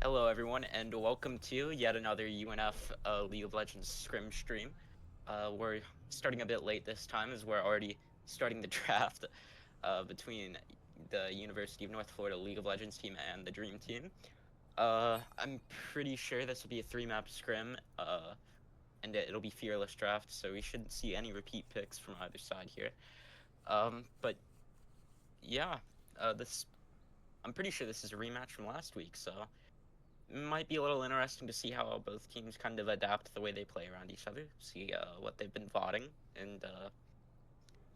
Hello, everyone, and welcome to yet another UNF League of Legends Scrim stream. We're starting a bit late this time, as we're already starting the draft between the University of North Florida League of Legends team and the Dream Team. I'm pretty sure this will be a 3-map scrim, and it'll be fearless draft, so we shouldn't see any repeat picks from either side here. But yeah, this I'm pretty sure this is a rematch from last week, so might be a little interesting to see how both teams kind of adapt the way they play around each other, see what they've been voting, and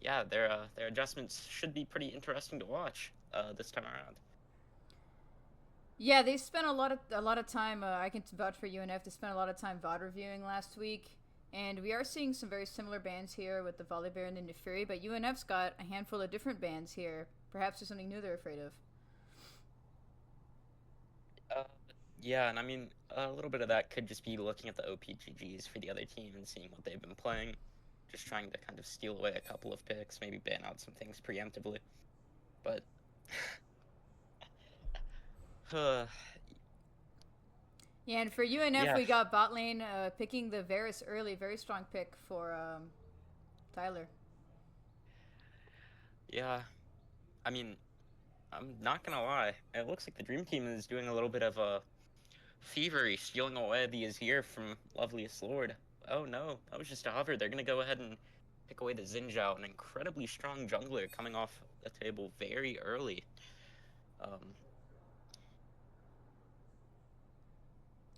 yeah, their adjustments should be pretty interesting to watch this time around. Yeah, they spent a lot of time. I can vouch for UNF. They spent a lot of time VOD reviewing last week, and we are seeing some very similar bands here with the Volibear and the Neferi. But UNF's got a handful of different bands here. Perhaps there's something new they're afraid of. Uh, yeah, and I mean a little bit of that could just be looking at the OPGGs for the other team and seeing what they've been playing, just trying to kind of steal away a couple of picks, maybe ban out some things preemptively, but. Yeah, and for UNF, Yeah, we got bot lane picking the Varus early. Very strong pick for Tyler. yeah. I mean, I'm not gonna lie. It looks like the Dream Team is doing a little bit of a thievery, stealing away the Azir from Loveliest Lord. Oh no, that was just a hover. They're gonna go ahead and pick away the Xinjiao, an incredibly strong jungler coming off the table very early. Um,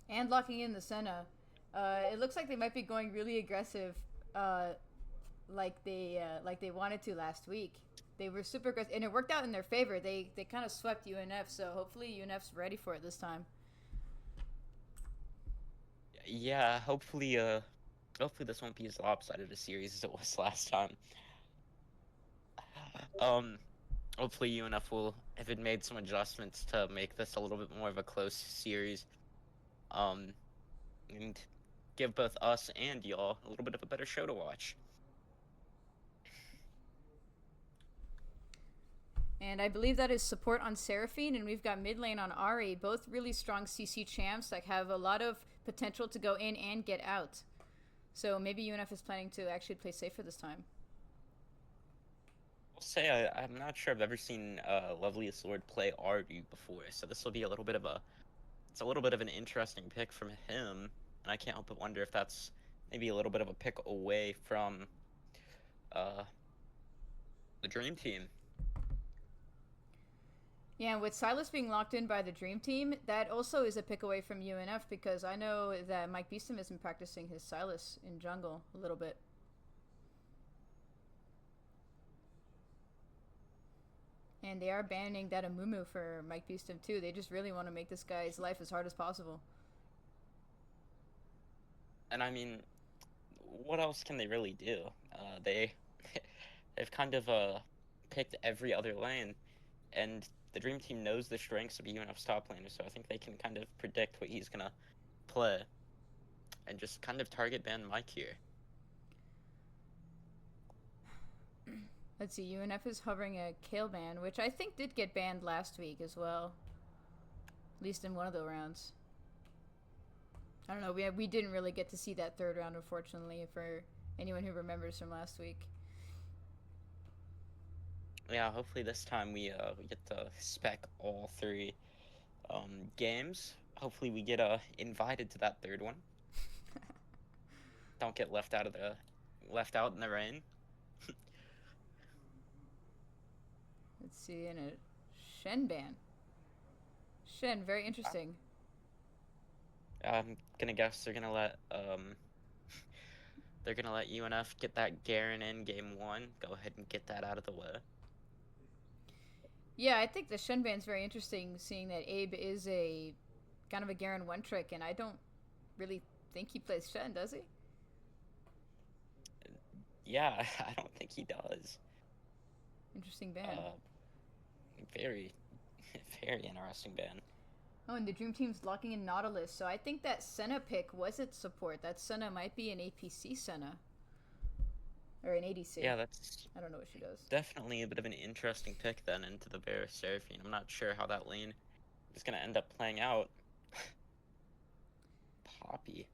And locking in the Senna. It looks like they might be going really aggressive, uh, like they wanted to last week. They were super aggressive, and it worked out in their favor. They kind of swept UNF, so hopefully UNF's ready for it this time. yeah, hopefully this won't be as lopsided a series as it was last time. Um, Hopefully UNF will have made some adjustments to make this a little bit more of a close series. Um, and give both us and y'all a little bit of a better show to watch. And I believe that is support on Seraphine, and we've got mid lane on Ari, both really strong CC champs that have a lot of potential to go in and get out. So maybe UNF is planning to actually play safer this time. I'll say I'm not sure I've ever seen Loveliest Lord play Ardu before, so this will be a little bit of an interesting pick from him, and I can't help but wonder if that's maybe a little bit of a pick away from uh, the Dream Team. Yeah, with Silas being locked in by the Dream Team, that also is a pick away from UNF because I know that Mike Beeston has been practicing his Silas in jungle a little bit. And they are banning that Amumu for Mike Beeston too. They just really want to make this guy's life as hard as possible. And I mean, what else can they really do? They they've kind of picked every other lane, and the Dream Team knows the strengths of UNF's top laner, so I think they can kind of predict what he's gonna play and just kind of target ban Mike here. Let's see, UNF is hovering a Kale ban, which I think did get banned last week as well. At least in one of the rounds. I don't know, we didn't really get to see that third round, unfortunately, for anyone who remembers from last week. Yeah, hopefully this time we get to spec all three games. Hopefully we get invited to that third one. Don't get left out in the rain. Let's see, in a Shen ban. Shen, very interesting. I'm gonna guess they're gonna let UNF get that Garen in game one. Go ahead and get that out of the way. Yeah, I think the Shen ban's very interesting, seeing that Abe is a kind of a Garen one trick, and I don't really think he plays Shen, does he? Yeah, I don't think he does. Interesting ban. Uh, very, very interesting ban. Oh, and the Dream Team's locking in Nautilus, so I think that Senna pick wasn't support. That Senna might be an APC Senna. Or an ADC. Yeah, that's I don't know what she does. definitely a bit of an interesting pick then into the Bear Seraphine. I'm not sure how that lane is gonna end up playing out. Poppy.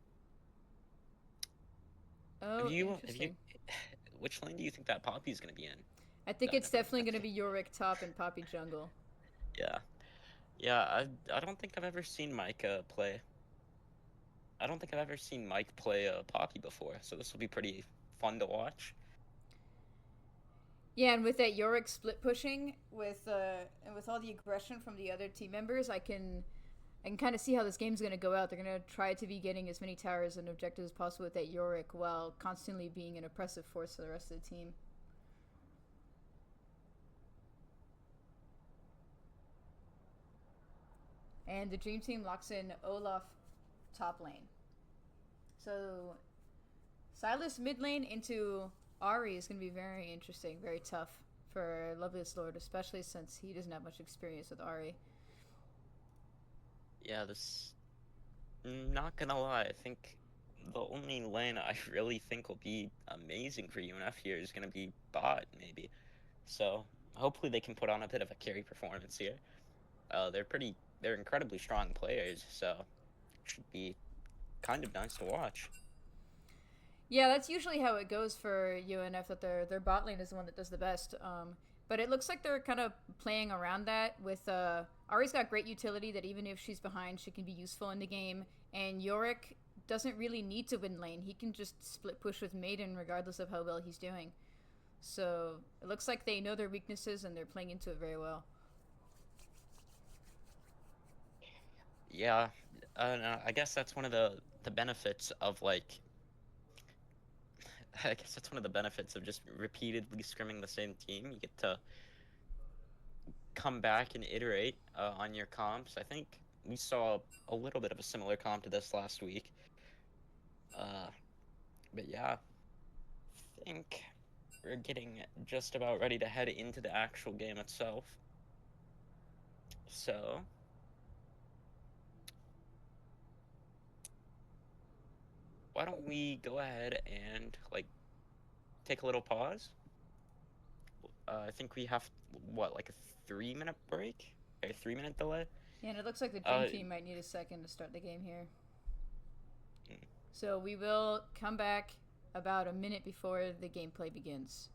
Oh, Have you, interesting. which lane do you think that Poppy is going to be in? I think Then it's definitely I going to think, be Yorick top and Poppy jungle. yeah, yeah. I don't think I've ever seen Mike play. I don't think I've ever seen Mike play Poppy before, so this will be pretty fun to watch. Yeah, and with that Yorick split pushing, and with all the aggression from the other team members, I can kind of see how this game's going to go out. They're going to try to be getting as many towers and objectives as possible with that Yorick while constantly being an oppressive force to the rest of the team. And the Dream Team locks in Olaf top lane. So Silas mid lane into Ari is going to be very interesting, very tough for Loveliest Lord, especially since he doesn't have much experience with Ari. Yeah, this. Not gonna lie, I think the only lane I really think will be amazing for UNF here is gonna be bot, maybe. So hopefully they can put on a bit of a carry performance here. They're incredibly strong players, so it should be kind of nice to watch. Yeah, that's usually how it goes for UNF. That their bot lane is the one that does the best. But it looks like they're kind of playing around that with Ari's got great utility that even if she's behind, she can be useful in the game. And Yorick doesn't really need to win lane. He can just split push with Maiden regardless of how well he's doing. So it looks like they know their weaknesses and they're playing into it very well. Yeah, no, I guess that's one of the benefits of like I guess that's one of the benefits of just repeatedly scrimming the same team. You get to come back and iterate on your comps. I think we saw a little bit of a similar comp to this last week. Uh, but yeah, I think we're getting just about ready to head into the actual game itself. So, why don't we go ahead and like take a little pause? I think we have what, like a 3 minute break? A 3 minute delay? Yeah, and it looks like the Dream Uh, Team might need a second to start the game here. mm. So we will come back about a minute before the gameplay begins.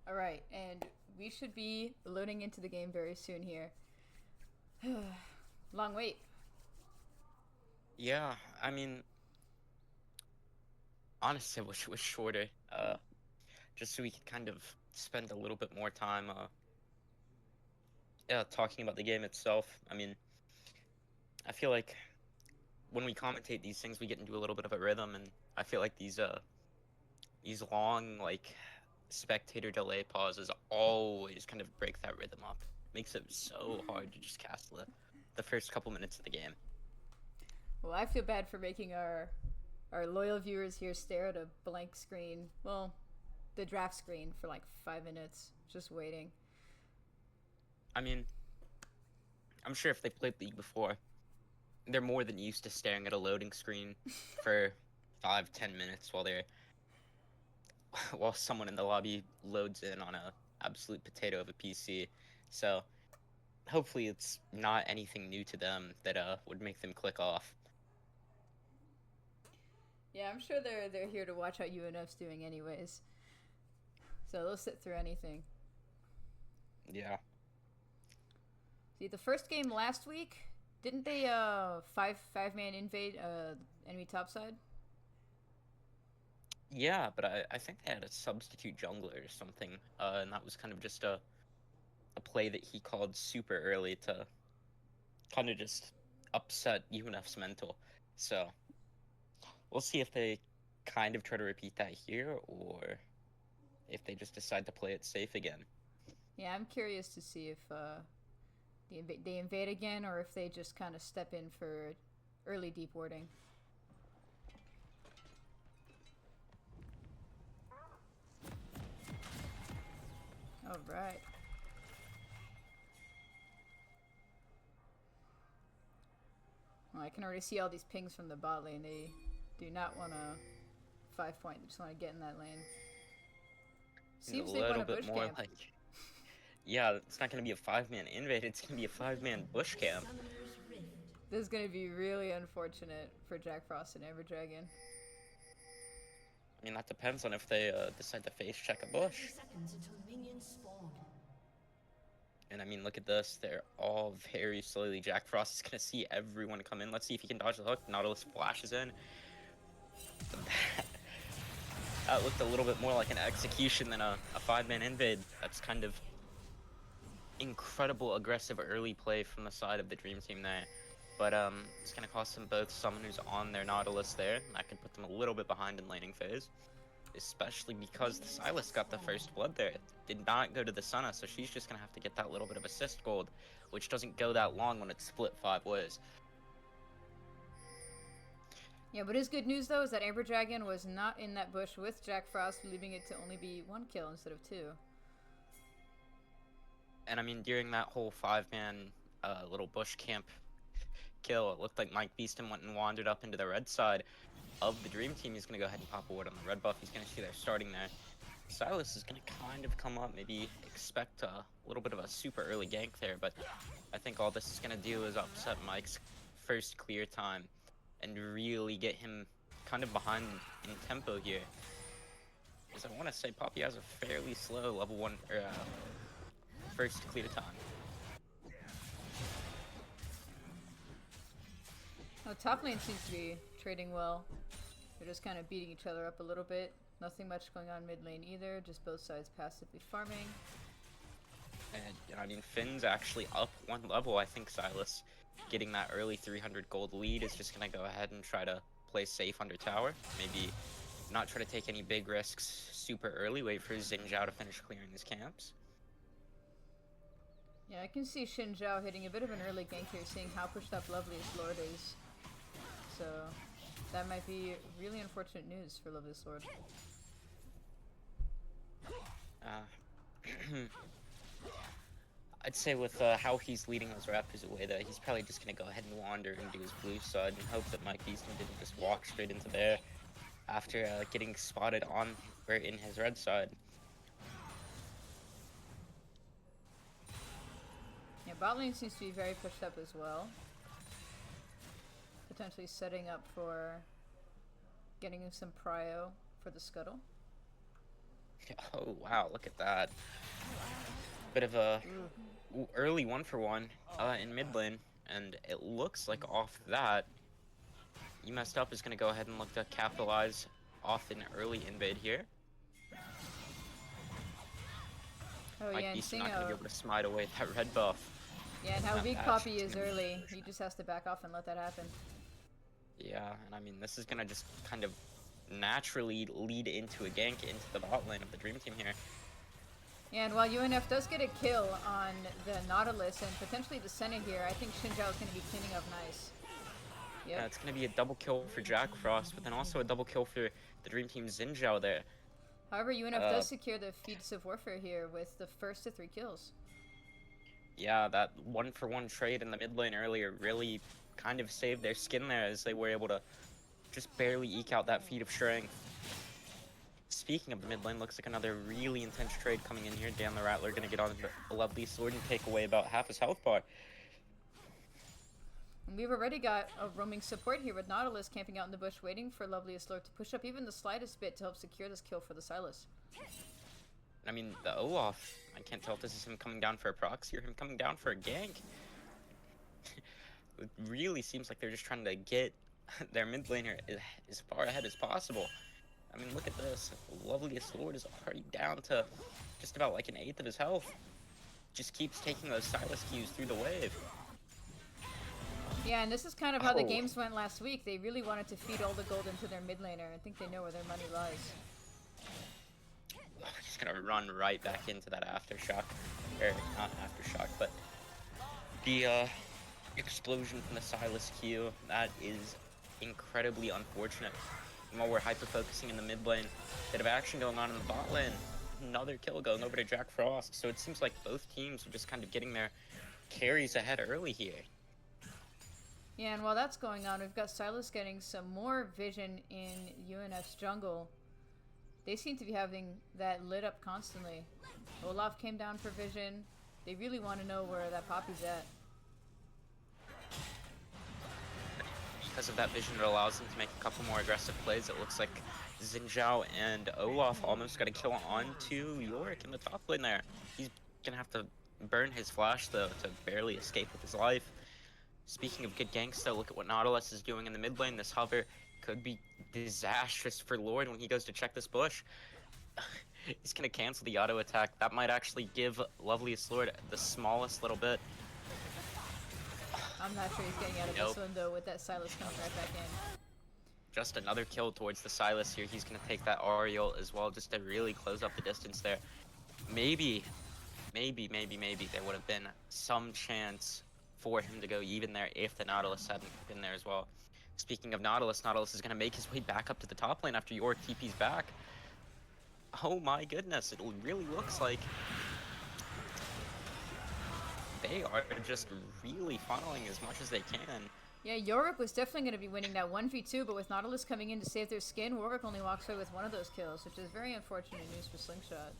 All right, and we should be loading into the game very soon here. Long wait. Yeah, I mean, honestly, I wish it was shorter. Just so we could kind of spend a little bit more time, yeah, talking about the game itself. I mean, I feel like when we commentate these things, we get into a little bit of a rhythm, and I feel like these long like spectator delay pauses always kind of break that rhythm up. Makes it so hard to just cast the first couple minutes of the game. Well, I feel bad for making our loyal viewers here stare at a blank screen. Well, the draft screen for like 5 minutes, just waiting. I mean, I'm sure if they played League before, they're more than used to staring at a loading screen for 5-10 minutes while someone in the lobby loads in on a absolute potato of a PC. So hopefully it's not anything new to them that would make them click off. Yeah, I'm sure they're here to watch how UNF's doing anyways. So they'll sit through anything. Yeah. See, the first game last week, didn't they five man invade enemy topside? Yeah, but I think they had a substitute jungler or something, and that was kind of just a play that he called super early to kind of just upset UNF's mental. So we'll see if they kind of try to repeat that here or if they just decide to play it safe again. Yeah, I'm curious to see if they invade again or if they just kind of step in for early deep warding. All right. Well, I can already see all these pings from the bot lane. They do not want a 5 point. They just want to get in that lane. Seems Seems a they want little a bit bush more camp. like, yeah, it's not going to be a 5-man invade, it's going to be a 5-man bush camp. This is going to be really unfortunate for Jack Frost and Amber Dragon. I mean, that depends on if they decide to face check a bush. And I mean, look at this. They're all very slowly. Jack Frost is going to see everyone come in. Let's see if he can dodge the hook. Nautilus flashes in. That looked a little bit more like an execution than a 5-man invade. That's kind of incredible aggressive early play from the side of the Dream Team there. But it's going to cost them both summoners on their Nautilus there. That could put them a little bit behind in laning phase. Especially because the Sylas got the first blood there. It did not go to the Senna, so she's just going to have to get that little bit of assist gold, which doesn't go that long when it's split 5 ways. Yeah, but his good news though is that Amber Dragon was not in that bush with Jack Frost, leaving it to only be 1 kill instead of 2. And I mean, during that whole 5-man little bush camp kill, it looked like Mike Beeston went and wandered up into the red side of the Dream Team. He's going to go ahead and pop a ward on the red buff. He's going to see they're starting there. Sylas is going to kind of come up, maybe expect a little bit of a super early gank there, but I think all this is going to do is upset Mike's first clear time and really get him kind of behind in tempo here. Because I want to say Poppy has a fairly slow level 1 first clear time. Oh, top lane seems to be trading well. They're just kind of beating each other up a little bit. Nothing much going on mid lane either, just both sides passively farming. And I mean, Finn's actually up 1 level. I think Sylas getting that early 300 gold lead is just going to go ahead and try to play safe under tower. Maybe not try to take any big risks super early. Wait for Xin Zhao to finish clearing his camps. Yeah, I can see Xin Zhao hitting a bit of an early gank here, seeing how pushed up Lovely's Lord is. So that might be really unfortunate news for Lovely's Lord. I'd say with how he's leading those Raptors away, that he's probably just going to go ahead and wander into his blue side and hope that Mike Beeston didn't just walk straight into there after getting spotted on or in his red side. Yeah, bot lane seems to be very pushed up as well. Potentially setting up for getting some prio for the scuttle. Oh wow, look at that. Bit of a early 1-for-1 in mid lane, and it looks like off that, You Messed Up is going to go ahead and look to capitalize off an early invade here. Oh Mike yeah, and Beast seeing not going to how be able to smite away that red buff. yeah, and how That weak Thatch Poppy is gonna be early, pushing he it. just has to back off and let that happen. Yeah, and I mean, this is going to just kind of naturally lead into a gank into the bot lane of the Dream Team here. Yeah, and while UNF does get a kill on the Nautilus and potentially the Senna here, I think Xinjiao is going to be cleaning up nice. Yep. It's going to be a double kill for Jack Frost, but then also a double kill for the Dream Team Xin Zhao there. However, UNF Uh, does secure the Feats of Warfare here with the first to 3 kills. yeah, that 1-for-1 trade in the mid lane earlier really kind of saved their skin there as they were able to just barely eke out that feat of strength. Speaking of the mid lane, looks like another really intense trade coming in here. Dan the Rattler going to get on the Lovely Sword and take away about half his health bar. And we've already got a roaming support here with Nautilus camping out in the bush waiting for Loveliest Lord to push up even the slightest bit to help secure this kill for the Silas. I mean, the Olaf, I can't tell if this is him coming down for a proxy or him coming down for a gank. It really seems like they're just trying to get their mid laner as far ahead as possible. I mean, look at this. Loveliest Lord is already down to just about like an eighth of his health. Just keeps taking those Silas Qs through the wave. Yeah, and this is kind of how the games went last week. They really wanted to feed all the gold into their mid laner. I think they know where their money lies. He's gonna run right back into that aftershock. Or not aftershock, but the explosion from the Silas Q. That is incredibly unfortunate. And while we're hyper-focusing in the mid lane, bit of action going on in the bot lane. Another kill going over to Jack Frost. So it seems like both teams are just kind of getting their carries ahead early here. Yeah, and while that's going on, we've got Silas getting some more vision in UNF's jungle. They seem to be having that lit up constantly. Olaf came down for vision. They really want to know where that Poppy's at. Because of that vision, it allows them to make a couple more aggressive plays. It looks like Xin Zhao and Olaf almost got a kill onto Yorick in the top lane there. He's gonna have to burn his flash though to barely escape with his life. Speaking of good ganks though, look at what Nautilus is doing in the mid lane. This hover could be disastrous for Lord when he goes to check this bush. He's gonna cancel the auto attack. That might actually give Loveliest Lord the smallest little bit. I'm not sure he's getting out of this one though with that Silas coming right back in. Just another kill towards the Silas here. He's gonna take that Ariel as well just to really close up the distance there. Maybe there would have been some chance for him to go even there if the Nautilus hadn't been there as well. Speaking of Nautilus, Nautilus is going to make his way back up to the top lane after Yorick TP's back. Oh my goodness, it really looks like they are just really funneling as much as they can. Yeah, Yorick was definitely going to be winning that 1v2, but with Nautilus coming in to save their skin, Yorick only walks away with one of those kills, which is very unfortunate news for Slingshot.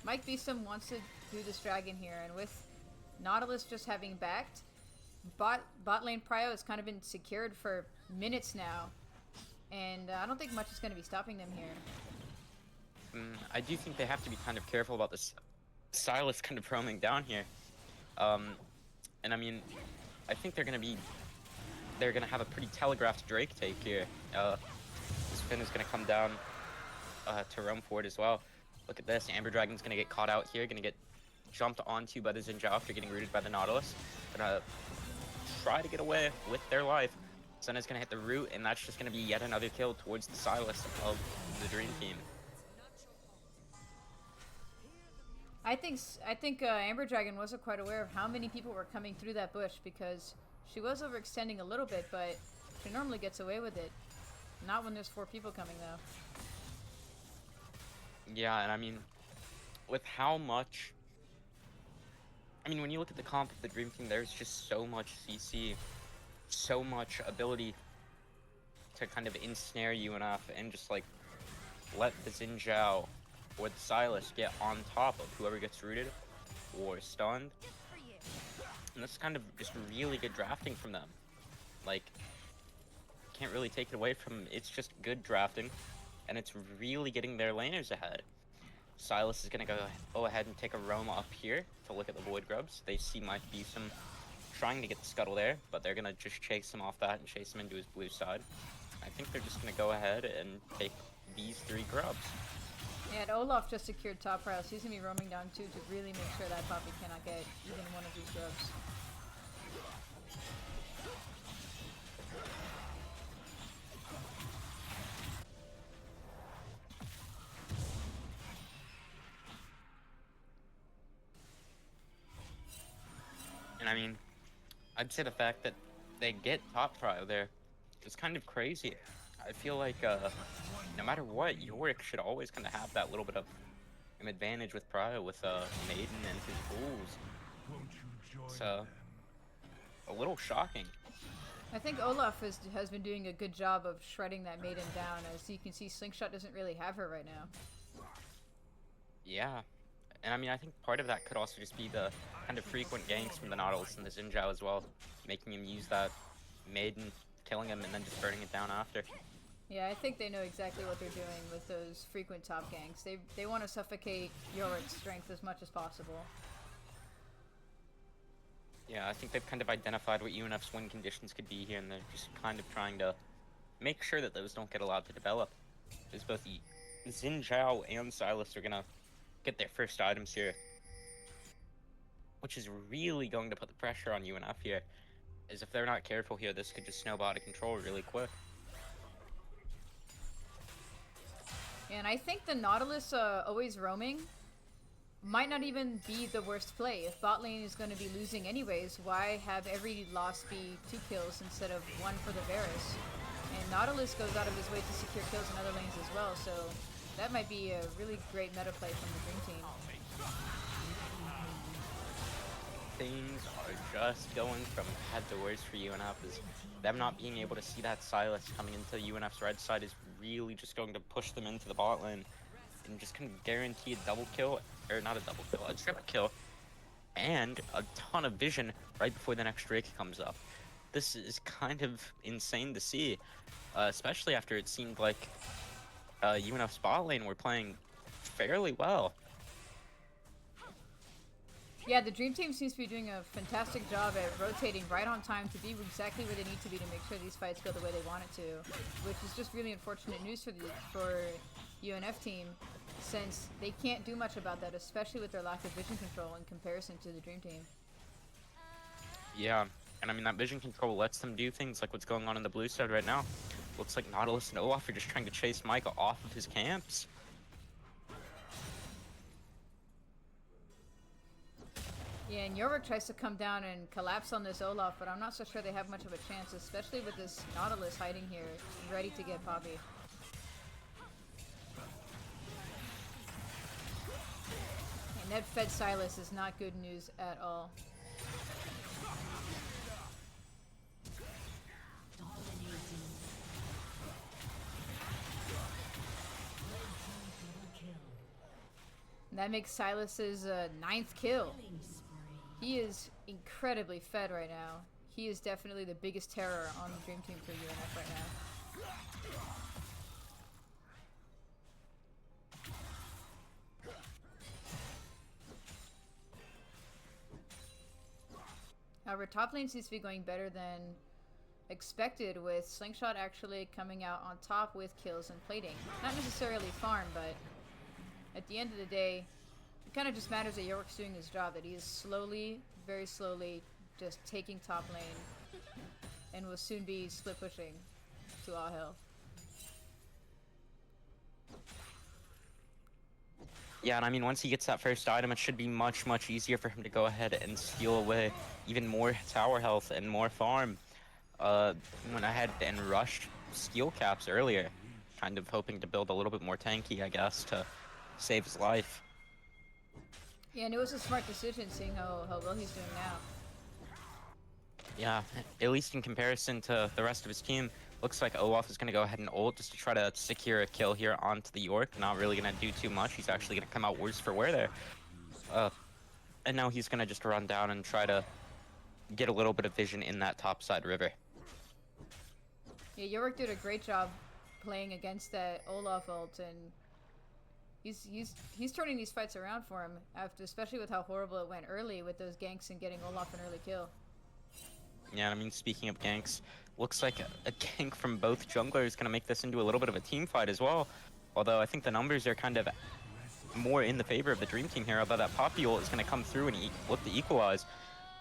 Mike Beeston wants to do this dragon here, and with Nautilus just having backed, bot lane prio has kind of been secured for minutes now, and I don't think much is going to be stopping them here. I do think they have to be kind of careful about this Silas kind of roaming down here. And I mean, I think they're going to have a pretty telegraphed Drake take here. This Finn is going to come down to roam forward as well. Look at this, Amber Dragon's gonna get caught out here, gonna get jumped onto by the Xin Zhao after getting rooted by the Nautilus. Gonna try to get away with their life. Senna's gonna hit the root, and that's just gonna be yet another kill towards the Silas of the Dream Team. I think Amber Dragon wasn't quite aware of how many people were coming through that bush, because she was overextending a little bit, but she normally gets away with it. Not when there's 4 people coming though. Yeah, and I mean, with how much... I mean, when you look at the comp of the Dream Team, there's just so much CC, so much ability to kind of ensnare UNF and just, like, let the Xin Zhao or the Silas get on top of whoever gets rooted or stunned. And that's kind of just really good drafting from them. Like, can't really take it away from him. It's just good drafting, and it's really getting their laners ahead. Silas is gonna go ahead and take a roam up here to look at the Void Grubs. They see Mike Beeson trying to get the scuttle there, but they're gonna just chase him off that and chase him into his blue side. I think they're just gonna go ahead and take these 3 grubs. Yeah, and Olaf just secured top prio, so he's gonna be roaming down too to really make sure that Poppy cannot get even one of these grubs. And I mean, I'd say the fact that they get top prio there is kind of crazy. I feel like no matter what, Yorick should always kind of have that little bit of an advantage with prio with Maiden and his bulls. It's a little shocking. I think Olaf has been doing a good job of shredding that Maiden down. As you can see, Slingshot doesn't really have her right now. Yeah, and I mean, I think part of that could also just be the kind of frequent ganks from the Nautilus and the Xin Zhao as well, making him use that Maiden, killing him, and then just burning it down after. Yeah, I think they know exactly what they're doing with those frequent top ganks. They want to suffocate Yorick's strength as much as possible. Yeah, I think they've kind of identified what UNF's win conditions could be here, and they're just kind of trying to make sure that those don't get allowed to develop. Because both Xin Zhao and Silas are gonna get their first items here, which is really going to put the pressure on UNF here. As if they're not careful here, this could just snowball out of control really quick. And I think the Nautilus always roaming might not even be the worst play. If bot lane is going to be losing anyways, why have every loss be 2 kills instead of 1 for the Varus? And Nautilus goes out of his way to secure kills in other lanes as well, so that might be a really great meta play from the Dream Team. Things are just going from bad to worse for UNF. Is them not being able to see that Silas coming into UNF's red side is really just going to push them into the bot lane and just kind of guarantee a double kill, or not a double kill, a triple kill, and a ton of vision right before the next Drake comes up. This is kind of insane to see, especially after it seemed like UNF's bot lane were playing fairly well. Yeah, the Dream Team seems to be doing a fantastic job at rotating right on time to be exactly where they need to be to make sure these fights go the way they want it to, which is just really unfortunate news for UNF team, since they can't do much about that, especially with their lack of vision control in comparison to the Dream Team. Yeah, and I mean, that vision control lets them do things like what's going on in the blue side right now. Looks like Nautilus and Olaf are just trying to chase Micah off of his camps. Yeah, and Yorick tries to come down and collapse on this Olaf, but I'm not so sure they have much of a chance, especially with this Nautilus hiding here, ready to get Poppy. And that fed Silas is not good news at all. And that makes Silas's 9th kill. He is incredibly fed right now. He is definitely the biggest terror on the Dream Team for UNF right now. Our top lane seems to be going better than expected, with Slingshot actually coming out on top with kills and plating. Not necessarily farm, but at the end of the day, it kind of just matters that Yorick's doing his job, that he is slowly, very slowly, just taking top lane, and will soon be split pushing to all hell. Yeah, and I mean, once he gets that first item, it should be much, much easier for him to go ahead and steal away even more tower health and more farm. Went ahead and rushed skill caps earlier, kind of hoping to build a little bit more tanky, I guess, to save his life. Yeah, and it was a smart decision, seeing how well he's doing now. Yeah, at least in comparison to the rest of his team, looks like Olaf is going to go ahead and ult just to try to secure a kill here onto the York. Not really going to do too much. He's actually going to come out worse for wear there. And now he's going to just run down and try to get a little bit of vision in that topside river. Yeah, Yorick did a great job playing against that Olaf ult, and he's turning these fights around for him after, especially with how horrible it went early with those ganks and getting Olaf an early kill. Yeah, I mean, speaking of ganks, looks like a gank from both junglers is going to make this into a little bit of a team fight as well. Although I think the numbers are kind of more in the favor of the Dream Team here, although that Poppy ult is going to come through and look to equalize.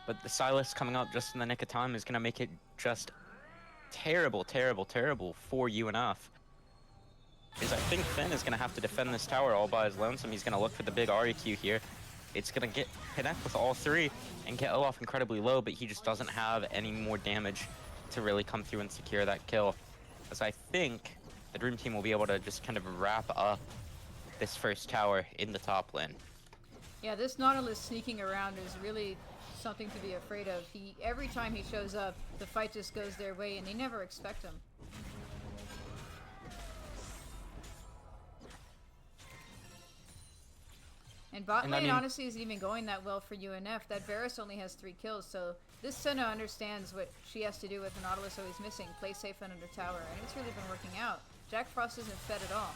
But the Sylas coming up just in the nick of time is going to make it just terrible, terrible, terrible for UNF. Because I think Finn is going to have to defend this tower all by his lonesome. He's going to look for the big REQ here. It's going to connect with all three and get Olaf incredibly low, but he just doesn't have any more damage to really come through and secure that kill. As I think the Dream Team will be able to just kind of wrap up this first tower in the top lane. Yeah, this Nautilus sneaking around is really something to be afraid of. Every time he shows up, the fight just goes their way, and they never expect him. And bot lane honestly isn't even going that well for UNF. That Varus only has 3 kills, so this Senna understands what she has to do with the Nautilus always missing. Play safe and under tower, and it's really been working out. Jack Frost isn't fed at all.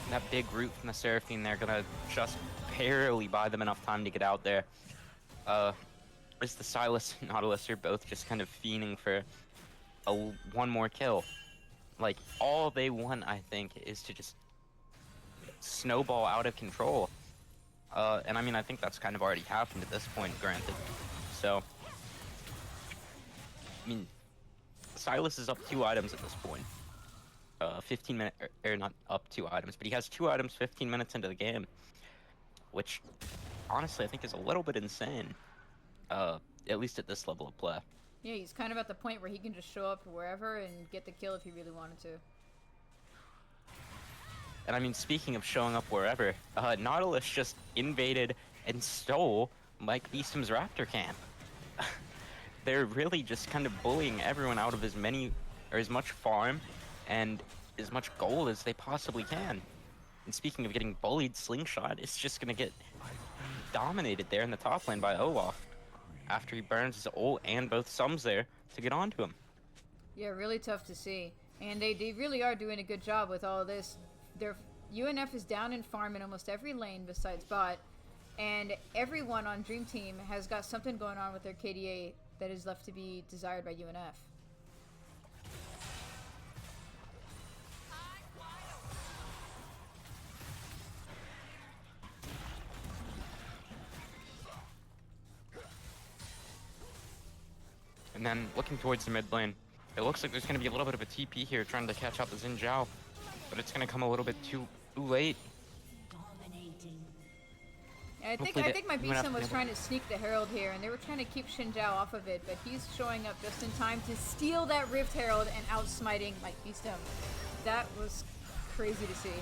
That big root from the Seraphine, they're gonna just barely buy them enough time to get out there. As the Sylas and Nautilus are both just kind of fiending for one more kill. Like, all they want, I think, is to just snowball out of control. And I mean, I think that's kind of already happened at this point, granted. So, I mean, Sylas is up 2 items at this point. 15 minutes, or not up 2 items, but he has 2 items 15 minutes into the game. Which, honestly, I think is a little bit insane. At least at this level of play. Yeah, he's kind of at the point where he can just show up wherever and get the kill if he really wanted to. And I mean, speaking of showing up wherever, Nautilus just invaded and stole Mike Beestom's Raptor camp. They're really just kind of bullying everyone out of as much farm and as much gold as they possibly can. And speaking of getting bullied, Slingshot is just gonna get dominated there in the top lane by Olaf after he burns his ult and both sums there to get onto him. Yeah, really tough to see. And they really are doing a good job with all of this. UNF is down in farm in almost every lane besides bot, and everyone on Dream Team has got something going on with their KDA that is left to be desired by UNF. And then looking towards the mid lane, it looks like there's going to be a little bit of a TP here trying to catch out the Xin Zhao, but it's going to come a little bit too late. Yeah, I think my Beeston was trying to sneak the Herald here, and they were trying to keep Xin Zhao off of it, but he's showing up just in time to steal that Rift Herald and outsmiting Mike Beeston. That was crazy to see.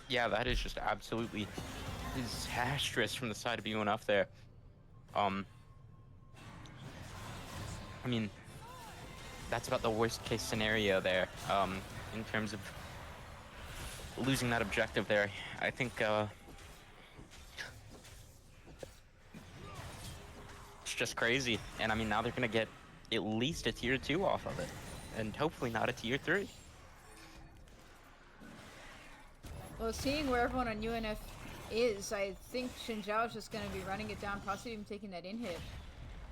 Yeah, that is just absolutely disastrous from the side of UNF there. I mean, that's about the worst case scenario there, in terms of losing that objective there. I think, it's just crazy. And I mean, now they're gonna get at least a tier 2 off of it, and hopefully not a tier 3. Well, seeing where everyone on UNF is, I think Xin Zhao is just going to be running it down, possibly even taking that in-hit.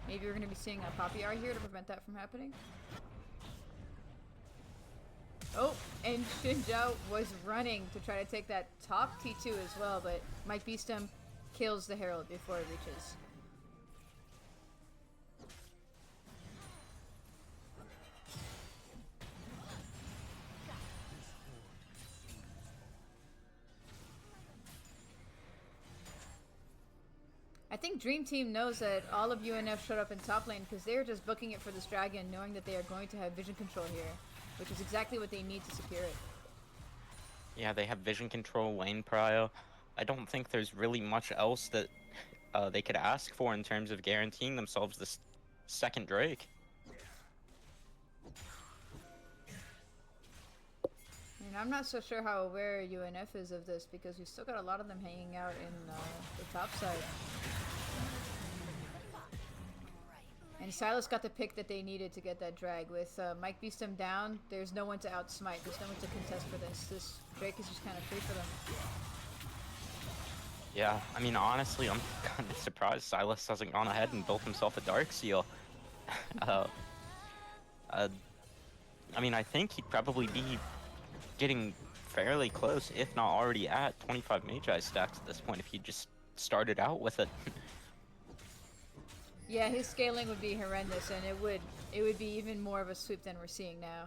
Maybe we're going to be seeing a Poppy R here to prevent that from happening. Oh, and Xin Zhao was running to try to take that top T2 as well, but Mike Beeston kills the Herald before it reaches. I think Dream Team knows that all of UNF showed up in top lane because they are just booking it for this dragon, knowing that they are going to have vision control here, which is exactly what they need to secure it. Yeah, they have vision control, lane prio. I don't think there's really much else that they could ask for in terms of guaranteeing themselves this second Drake. And I'm not so sure how aware UNF is of this because we've still got a lot of them hanging out in the top side. And Silas got the pick that they needed to get that drag. With Mike Beastem down, there's no one to outsmite. There's no one to contest for this. This Drake is just kind of free for them. Yeah, I mean, honestly, I'm kind of surprised Silas hasn't gone ahead and built himself a Dark Seal. uh, uh, I mean, I think he'd probably be getting fairly close, if not already at 25 Magi stacks at this point if he just started out with it. Yeah, his scaling would be horrendous, and it would be even more of a sweep than we're seeing now.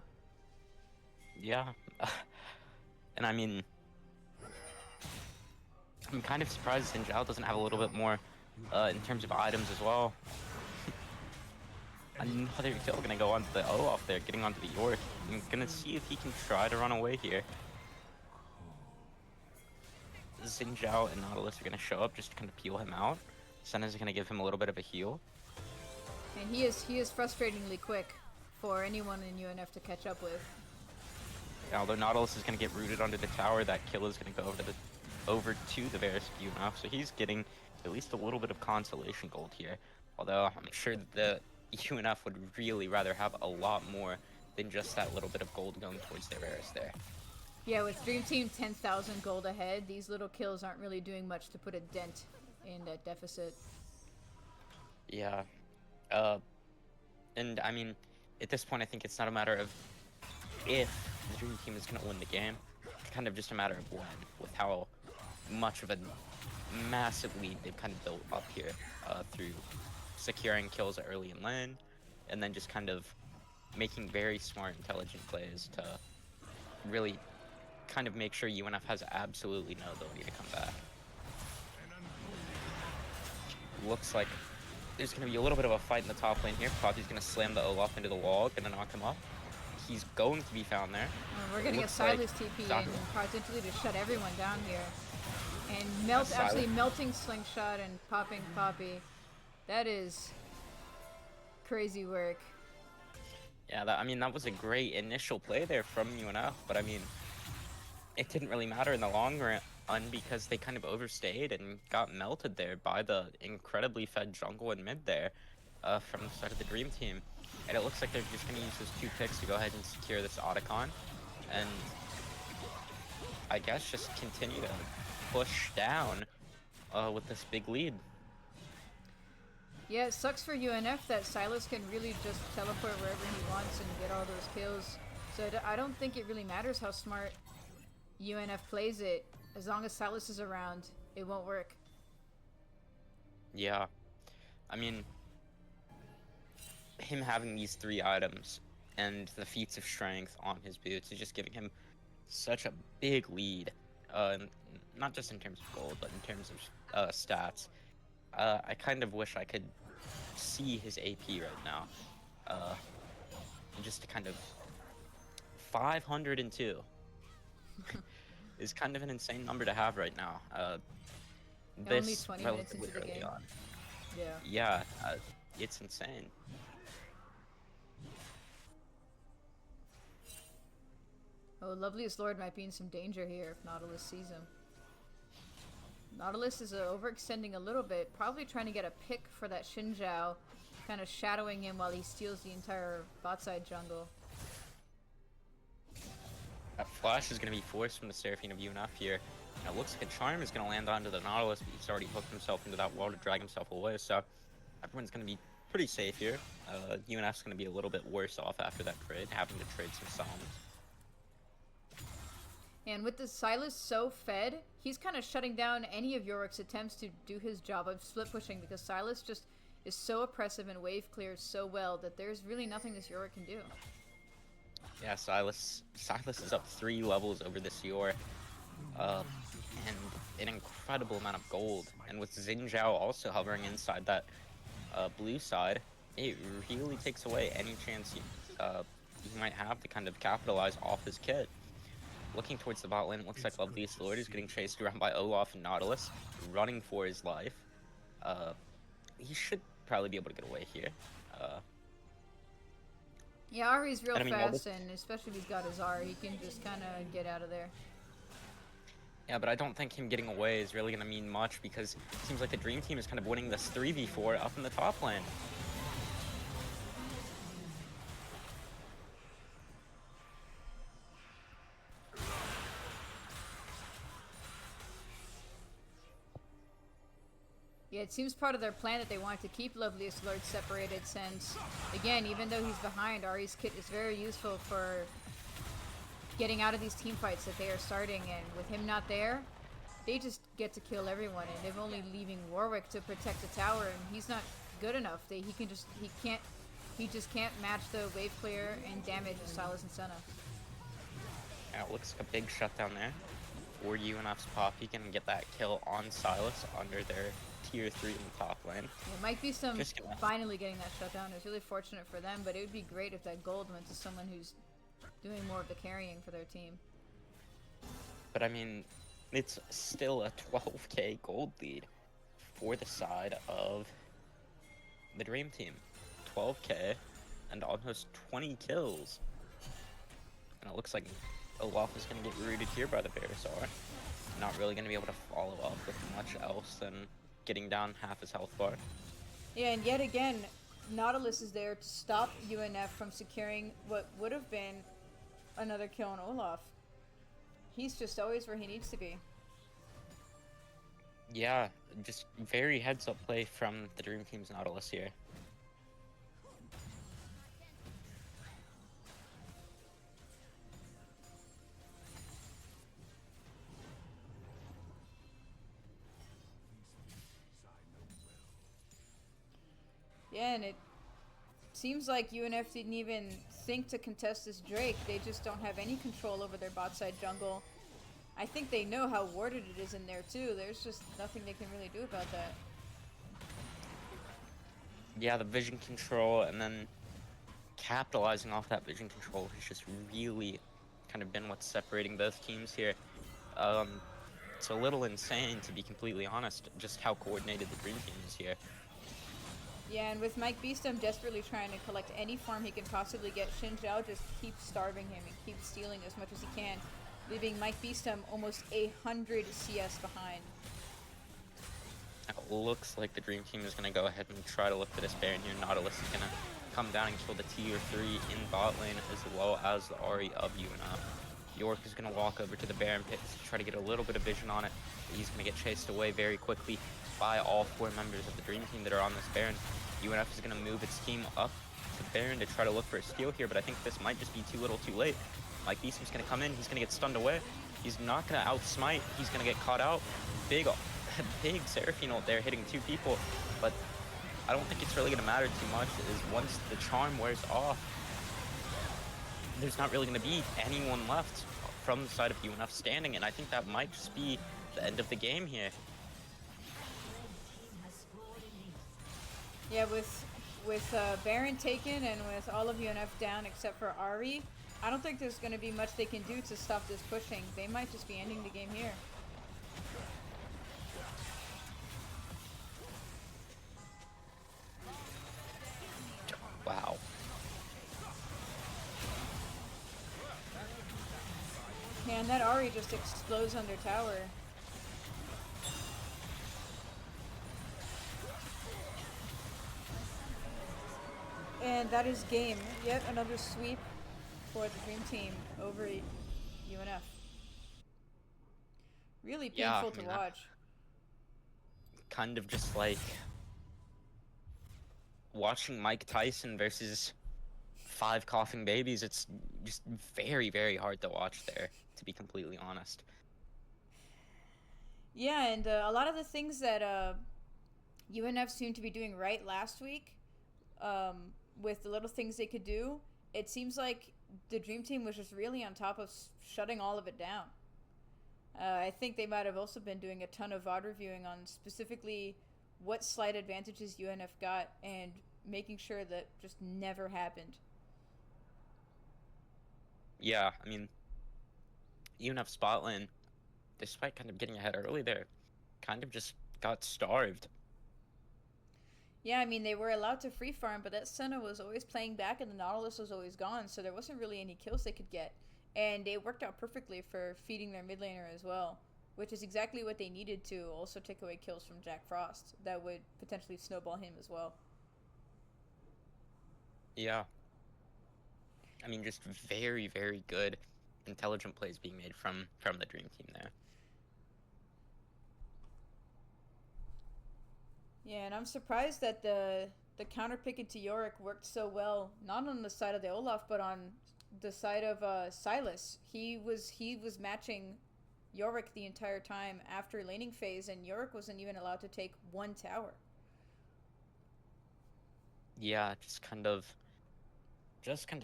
Yeah, and I mean, I'm kind of surprised Sinjao doesn't have a little bit more in terms of items as well. Another kill gonna go onto the Olaf there, getting onto the York. I'm gonna see if he can try to run away here. Sinjao and Nautilus are gonna show up just to kind of peel him out. Senna's gonna give him a little bit of a heal. And he is frustratingly quick for anyone in UNF to catch up with. Yeah, although Nautilus is gonna get rooted under the tower, that kill is gonna go over to the Varus UNF, so he's getting at least a little bit of consolation gold here. Although I'm sure that the UNF would really rather have a lot more than just that little bit of gold going towards their Varus there. Yeah, with Dream Team 10,000 gold ahead, these little kills aren't really doing much to put a dent in that deficit. Yeah. And I mean, at this point, I think it's not a matter of if the Dream Team is going to win the game. It's kind of just a matter of when, with how much of a massive lead they've kind of built up here through securing kills early in lane, and then just kind of making very smart, intelligent plays to really kind of make sure UNF has absolutely no ability to come back. Looks like there's going to be a little bit of a fight in the top lane here. Poppy's going to slam the Olaf into the wall, going to knock him off. He's going to be found there. We're going to get Silas TP and potentially to shut everyone down here. And absolutely melting Slingshot and popping Poppy. That is crazy work. Yeah, I mean, that was a great initial play there from UNF, but I mean, it didn't really matter in the long run because they kind of overstayed and got melted there by the incredibly fed jungle and mid there from the side of the Dream Team. And it looks like they're just going to use those 2 picks to go ahead and secure this Otacon. And I guess just continue to push down with this big lead. Yeah, it sucks for UNF that Silas can really just teleport wherever he wants and get all those kills. So I don't think it really matters how smart UNF plays it. As long as Silas is around, it won't work. Yeah. I mean, him having these 3 items and the feats of strength on his boots is just giving him such a big lead. Not just in terms of gold, but in terms of stats. I kind of wish I could see his AP right now. Just to kind of 502 is kind of an insane number to have right now. Only 20 minutes into the game. On. Yeah. Yeah, it's insane. Oh, Loveliest Lord might be in some danger here if Nautilus sees him. Nautilus is overextending a little bit, probably trying to get a pick for that Xinjiao, kind of shadowing him while he steals the entire bot side jungle. That flash is going to be forced from the Seraphine of UNF here. And it looks like a charm is going to land onto the Nautilus, but he's already hooked himself into that wall to drag himself away, so everyone's going to be pretty safe here. UNF's going to be a little bit worse off after that trade, having to trade some Psalms. And with the Silas so fed, he's kind of shutting down any of Yorick's attempts to do his job of split pushing, because Silas just is so oppressive and wave clears so well that there's really nothing this Yorick can do. Yeah, Silas is up 3 levels over this Yor, and an incredible amount of gold. And with Xinjiao also hovering inside that blue side, it really takes away any chance he might have to kind of capitalize off his kit. Looking towards the bot lane, it looks like Loveliest Lord is getting chased around by Olaf and Nautilus, running for his life. He should probably be able to get away here. Yeah, Ari's real fast, and especially if he's got his R, he can just kind of get out of there. Yeah, but I don't think him getting away is really going to mean much, because it seems like the Dream Team is kind of winning this 3v4 up in the top lane. Yeah, it seems part of their plan that they want to keep Loveliest Lord separated since, again, even though he's behind, Ari's kit is very useful for getting out of these team fights that they are starting, and with him not there, they just get to kill everyone, and they're only leaving Warwick to protect the tower, and he's not good enough. He just can't match the wave clear and damage of Silas and Senna. Yeah, it looks like a big shutdown there for UNF's Poppy. Gonna get that kill on Silas under their tier 3 in the top lane. It might be some finally getting that shutdown. It's really fortunate for them, but it would be great if that gold went to someone who's doing more of the carrying for their team. But I mean, it's still a 12k gold lead for the side of the Dream Team. 12k and almost 20 kills. And it looks like Olaf is going to get rooted here by the Verisar. Not really going to be able to follow up with much else than getting down half his health bar. Yeah, and yet again, Nautilus is there to stop UNF from securing what would have been another kill on Olaf. He's just always where he needs to be. Yeah, just very heads-up play from the Dream Team's Nautilus here. Yeah, and it seems like UNF didn't even think to contest this Drake. They just don't have any control over their bot side jungle. I think they know how warded it is in there too. There's just nothing they can really do about that. Yeah, the vision control and then capitalizing off that vision control has just really kind of been what's separating both teams here. It's a little insane, to be completely honest, just how coordinated the Dream Team is here. Yeah, and with Mike Beestum desperately trying to collect any farm he can possibly get, Xin Zhao just keeps starving him and keeps stealing as much as he can, leaving Mike Beestum almost 100 CS behind. It looks like the Dream Team is going to go ahead and try to look for this Baron here. Nautilus is going to come down and kill the tier 3 in bot lane, as well as the Ahri of UNF. York is going to walk over to the Baron pit to try to get a little bit of vision on it. He's going to get chased away very quickly by all 4 members of the Dream Team that are on this Baron. UNF is going to move its team up to Baron to try to look for a steal here, but I think this might just be too little too late. Mike Beestum's going to come in, he's going to get stunned away. He's not going to outsmite, he's going to get caught out. Big Seraphine ult there hitting 2 people, but I don't think it's really going to matter too much, is once the charm wears off, there's not really going to be anyone left from the side of UNF standing, and I think that might just be the end of the game here. Yeah, with Baron taken and with all of UNF down except for Ahri, I don't think there's going to be much they can do to stop this pushing. They might just be ending the game here. Wow. Man, that Ahri just explodes under tower. And that is game. Yet another sweep for the Dream Team over UNF. Really painful to watch. Kind of just like watching Mike Tyson versus 5 coughing babies. It's just very, very hard to watch there, to be completely honest. Yeah, and a lot of the things that UNF seemed to be doing right last week, with the little things they could do, it seems like the Dream Team was just really on top of shutting all of it down. I think they might have also been doing a ton of VOD reviewing on specifically what slight advantages UNF got and making sure that just never happened. Yeah, I mean, UNF spot lane, despite kind of getting ahead early there, kind of just got starved. Yeah, I mean, they were allowed to free farm, but that Senna was always playing back and the Nautilus was always gone, so there wasn't really any kills they could get. And it worked out perfectly for feeding their mid laner as well, which is exactly what they needed to also take away kills from Jack Frost that would potentially snowball him as well. Yeah. I mean, just very, very good, intelligent plays being made from the Dream Team there. Yeah, and I'm surprised that the counter pick into Yorick worked so well, not on the side of the Olaf, but on the side of Silas. He was matching Yorick the entire time after laning phase, and Yorick wasn't even allowed to take one tower. Yeah, just kind of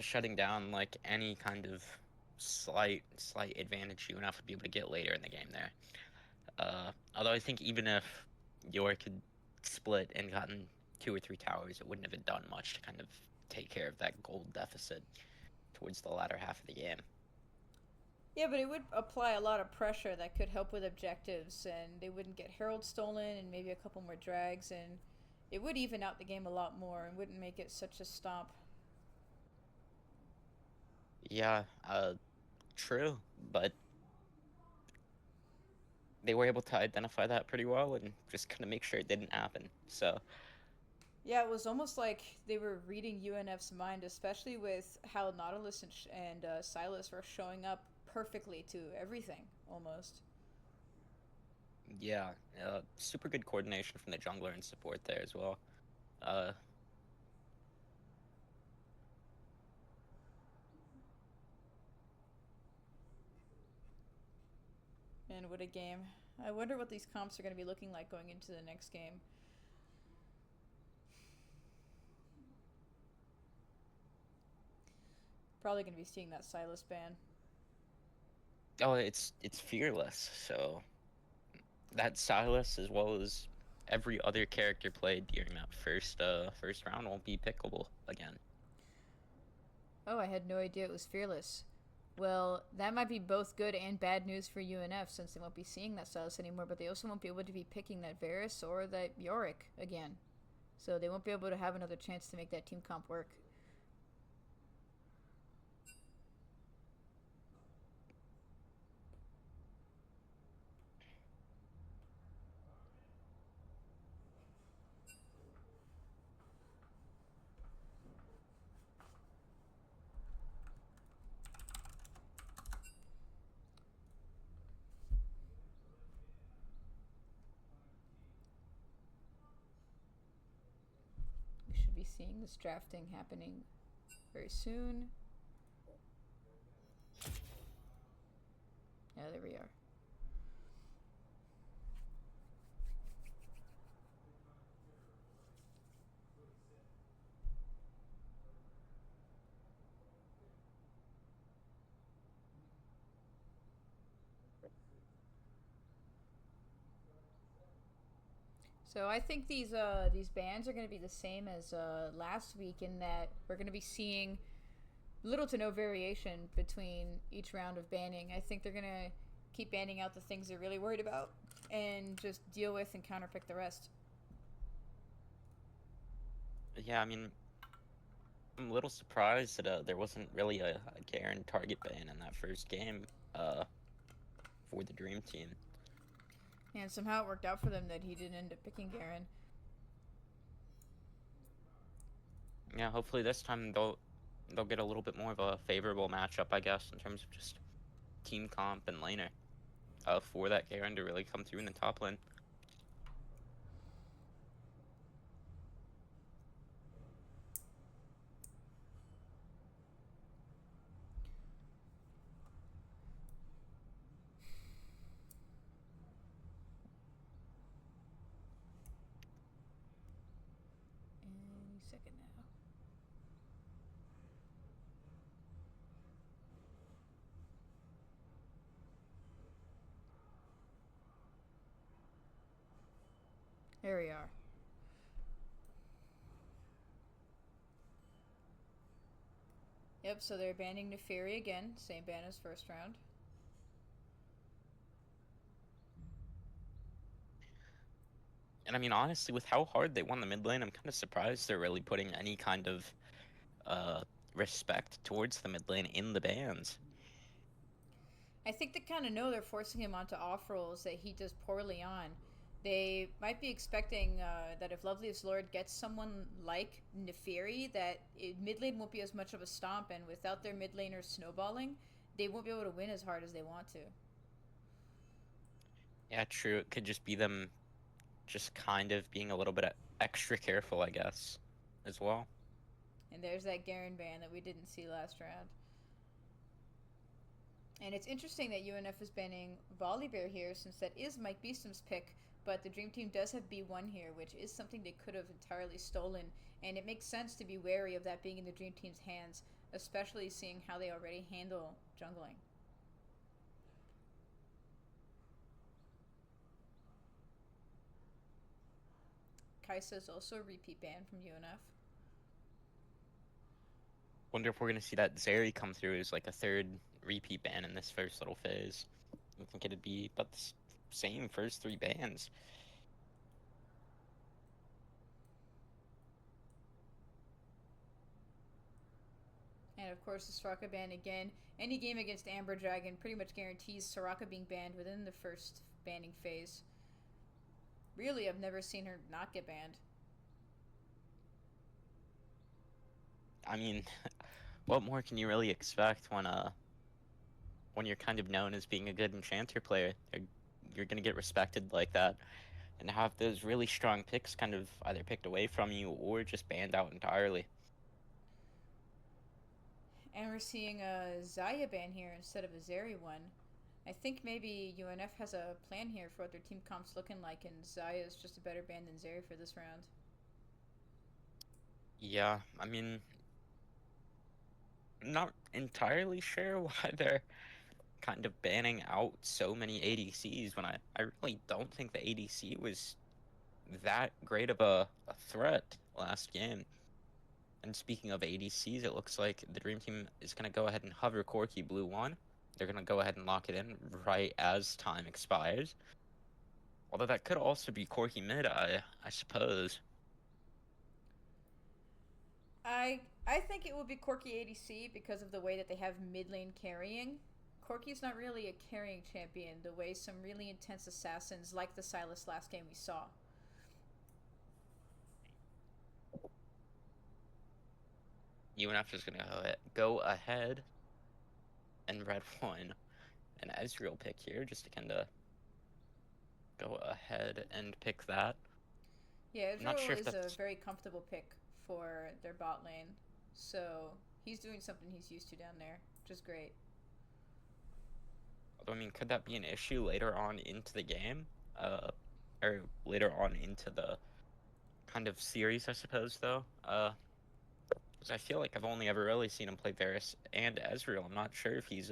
shutting down like any kind of slight advantage UNF would be able to get later in the game there. Although I think even if York had split and gotten 2 or 3 towers, it wouldn't have done much to kind of take care of that gold deficit towards the latter half of the game. Yeah, but it would apply a lot of pressure that could help with objectives, and they wouldn't get Herald stolen, and maybe a couple more drags, and it would even out the game a lot more and wouldn't make it such a stomp. Yeah, true, but they were able to identify that pretty well and just kind of make sure it didn't happen. So, Yeah, it was almost like they were reading UNF's mind, especially with how Nautilus and Silas were showing up perfectly to everything, almost. yeah, super good coordination from the jungler and support there as well. Uh, And what a game. I wonder what these comps are going to be looking like going into the next game. Probably going to be seeing that Silas ban. oh, it's fearless. So that Silas as well as every other character played during that first round won't be pickable again. Oh, I had no idea it was Fearless. Well, that might be both good and bad news for UNF since they won't be seeing that Silas anymore, but they also won't be able to be picking that Varus or that Yorick again. So they won't be able to have another chance to make that team comp work. We should be seeing this drafting happening very soon. Yeah, there we are. So I think these bans are going to be the same as last week in that we're going to be seeing little to no variation between each round of banning. I think they're going to keep banning out the things they're really worried about and just deal with and counterpick the rest. Yeah, I mean, I'm a little surprised that there wasn't really a Garen target ban in that first game for the Dream Team. And somehow it worked out for them that he didn't end up picking Garen. Yeah, hopefully this time they'll get a little bit more of a favorable matchup, I guess, in terms of just team comp and laner for that Garen to really come through in the top lane. Any second now. There we are. Yep, so they're banning Neferi again. Same ban as first round. And I mean, honestly, with how hard they won the mid lane, I'm kind of surprised they're really putting any kind of uh, respect towards the mid lane in the bans. I think they kind of know they're forcing him onto off roles that he does poorly on. They might be expecting that if Loveliest Lord gets someone like Neferi, that mid lane won't be as much of a stomp, and without their mid laners snowballing, they won't be able to win as hard as they want to. Yeah, true. It could just be them just kind of being a little bit extra careful, I guess, as well. And there's that Garen ban that we didn't see last round. And it's interesting that UNF is banning Volibear here, since that is Mike Beestom's pick, but the Dream Team does have B1 here, which is something they could have entirely stolen, and it makes sense to be wary of that being in the Dream Team's hands, especially seeing how they already handle jungling. Kaisa is also a repeat ban from UNF. Wonder if we're gonna see that Zeri come through as like a third repeat ban in this first little phase. I think it'd be about the same first 3 bans. And of course, the Soraka ban again. Any game against Amber Dragon pretty much guarantees Soraka being banned within the first banning phase. Really, I've never seen her not get banned. I mean, what more can you really expect when you're kind of known as being a good enchanter player? You're gonna get respected like that, and have those really strong picks kind of either picked away from you or just banned out entirely. And we're seeing a Zaya ban here instead of a Zeri one. I think maybe UNF has a plan here for what their team comp's looking like, and Zaya is just a better ban than Zeri for this round. Yeah, I mean, not entirely sure why they're kind of banning out so many ADCs when I really don't think the ADC was that great of a threat last game. And speaking of ADCs, it looks like the Dream Team is going to go ahead and hover Corki Blue 1. They're going to go ahead and lock it in right as time expires. Although that could also be Corki mid, I suppose. I think it will be Corki ADC because of the way that they have mid lane carrying. Corki's not really a carrying champion the way some really intense assassins like the Sylas last game we saw. UNF is going to go ahead and red one an Ezreal pick here just to kind of go ahead and pick that. Yeah, I'm not sure Ezreal if is a that's. very comfortable pick for their bot lane. So he's doing something he's used to down there, which is great. Although, I mean, could that be an issue later on into the game? Or later on into the kind of series, I suppose, though? Because I feel like I've only ever really seen him play Varus and Ezreal. I'm not sure if he's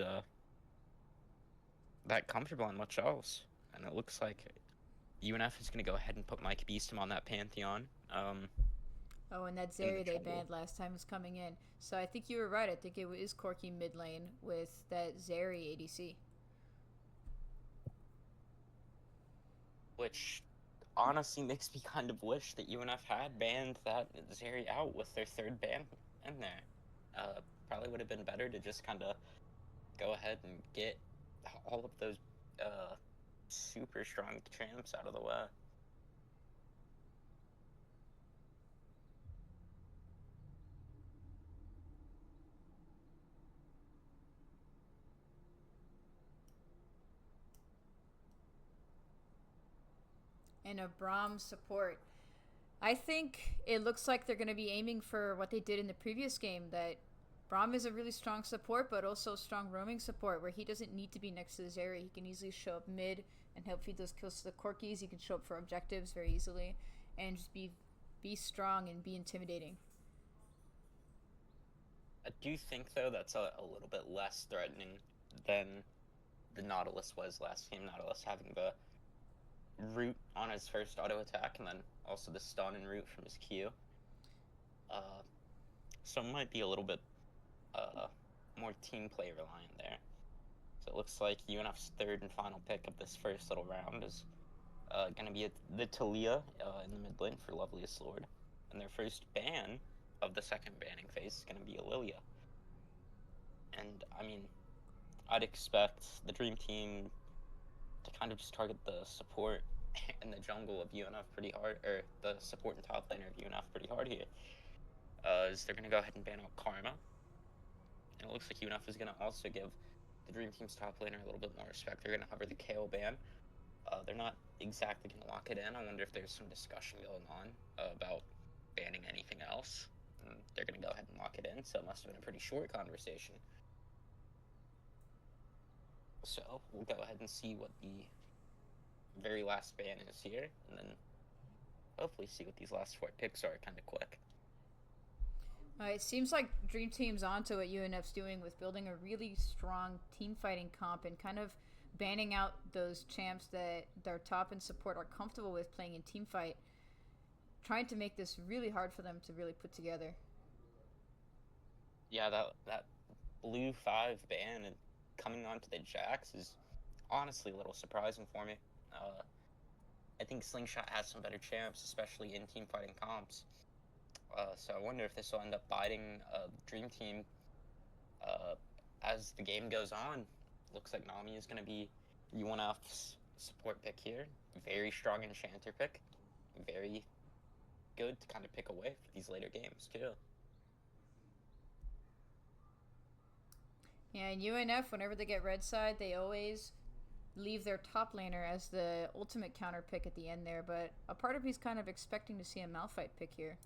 that comfortable on much else. And it looks like UNF is going to go ahead and put Mike Beestom on that Pantheon. Oh, and that In the Zeri they jungle. banned last time is coming in. So I think you were right. I think it is Corki mid lane with that Zeri ADC. Which honestly makes me kind of wish that UNF had banned that Zeri out with their third ban in there. Probably would have been better to just kind of go ahead and get all of those super strong champs out of the way. And a Braum support. I think it looks like they're going to be aiming for what they did in the previous game, that Braum is a really strong support, but also strong roaming support, where he doesn't need to be next to the Zeri. He can easily show up mid and help feed those kills to the Corkis. He can show up for objectives very easily and just be strong and be intimidating. I do think, though, that's a little bit less threatening than the Nautilus was last game. Nautilus having the root on his first auto attack and then also the stun and root from his Q. Uh, so it might be a little bit more team play reliant there. So it looks like UNF's third and final pick of this first little round is going to be the Talia in the mid lane for Loveliest Lord. And their first ban of the second banning phase is going to be Lilia. And I mean, I'd expect the Dream Team to kind of just target the support in the jungle of UNF pretty hard, or the support and top laner of UNF pretty hard here. Is they're going to go ahead and ban out Karma. And it looks like UNF is going to also give the Dream Team's top laner a little bit more respect. They're going to hover the KO ban. They're not exactly going to lock it in. I wonder if there's some discussion going on about banning anything else. They're going to go ahead and lock it in, so it must have been a pretty short conversation. So we'll go ahead and see what the very last ban is here, and then hopefully see what these last 4 picks are kind of quick. It seems like Dream Team's onto what UNF's doing with building a really strong team fighting comp and kind of banning out those champs that their top and support are comfortable with playing in team fight, trying to make this really hard for them to really put together. Yeah, that blue 5 ban and coming onto the Jax is honestly a little surprising for me. I think Slingshot has some better champs, especially in team fighting comps. So I wonder if this will end up biting Dream Team as the game goes on. Looks like Nami is going to be UNF's support pick here. Very strong enchanter pick. Very good to kind of pick away for these later games too. Yeah, in UNF, whenever they get red side, they always leave their top laner as the ultimate counter pick at the end there, but a part of me's kind of expecting to see a Malphite pick here.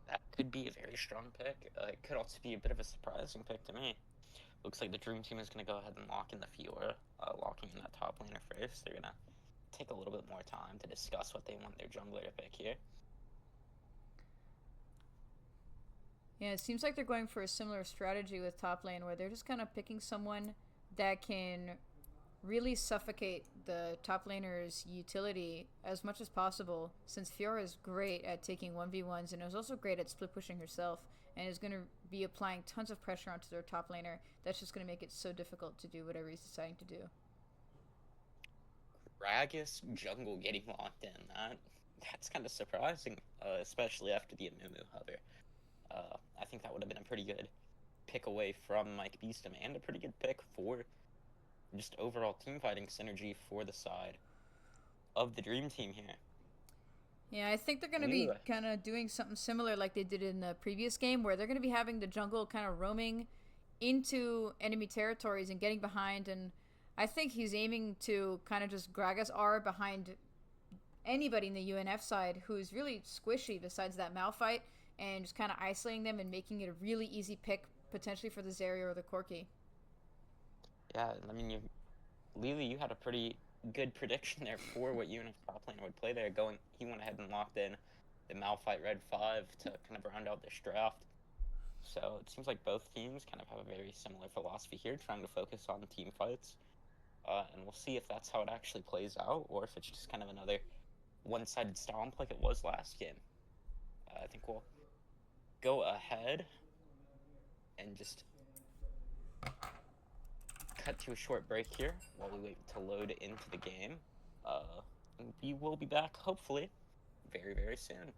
That could be a very strong pick. It could also be a bit of a surprising pick to me. Looks like the Dream Team is going to go ahead and lock in the Fiora, locking in that top laner first. They're going to take a little bit more time to discuss what they want their jungler to pick here. Yeah, it seems like they're going for a similar strategy with top lane where they're just kind of picking someone that can really suffocate the top laner's utility as much as possible, since Fiora is great at taking 1v1s and is also great at split pushing herself and is going to be applying tons of pressure onto their top laner. That's just going to make it so difficult to do whatever he's deciding to do. Gragas jungle getting locked in. That's kind of surprising, especially after the Amumu hover. I think that would have been a pretty good pick away from Mike Beeston and a pretty good pick for just overall team fighting synergy for the side of the Dream Team here. Yeah, I think they're going to be Blue. kind of doing something similar like they did in the previous game, where they're going to be having the jungle kind of roaming into enemy territories and getting behind. And I think he's aiming to kind of just Gragas R behind anybody in the UNF side who's really squishy besides that Malphite, and just kind of isolating them and making it a really easy pick potentially for the Zarya or the Corki. Yeah, I mean, Lily, you had a pretty good prediction there for what UNF top laner would play there. He went ahead and locked in the Malphite Red 5 to kind of round out this draft. So it seems like both teams kind of have a very similar philosophy here, trying to focus on team fights. And we'll see if that's how it actually plays out, or if it's just kind of another one-sided stomp like it was last game. I think we'll go ahead and just cut to a short break here while we wait to load into the game. We will be back, hopefully, very, very soon.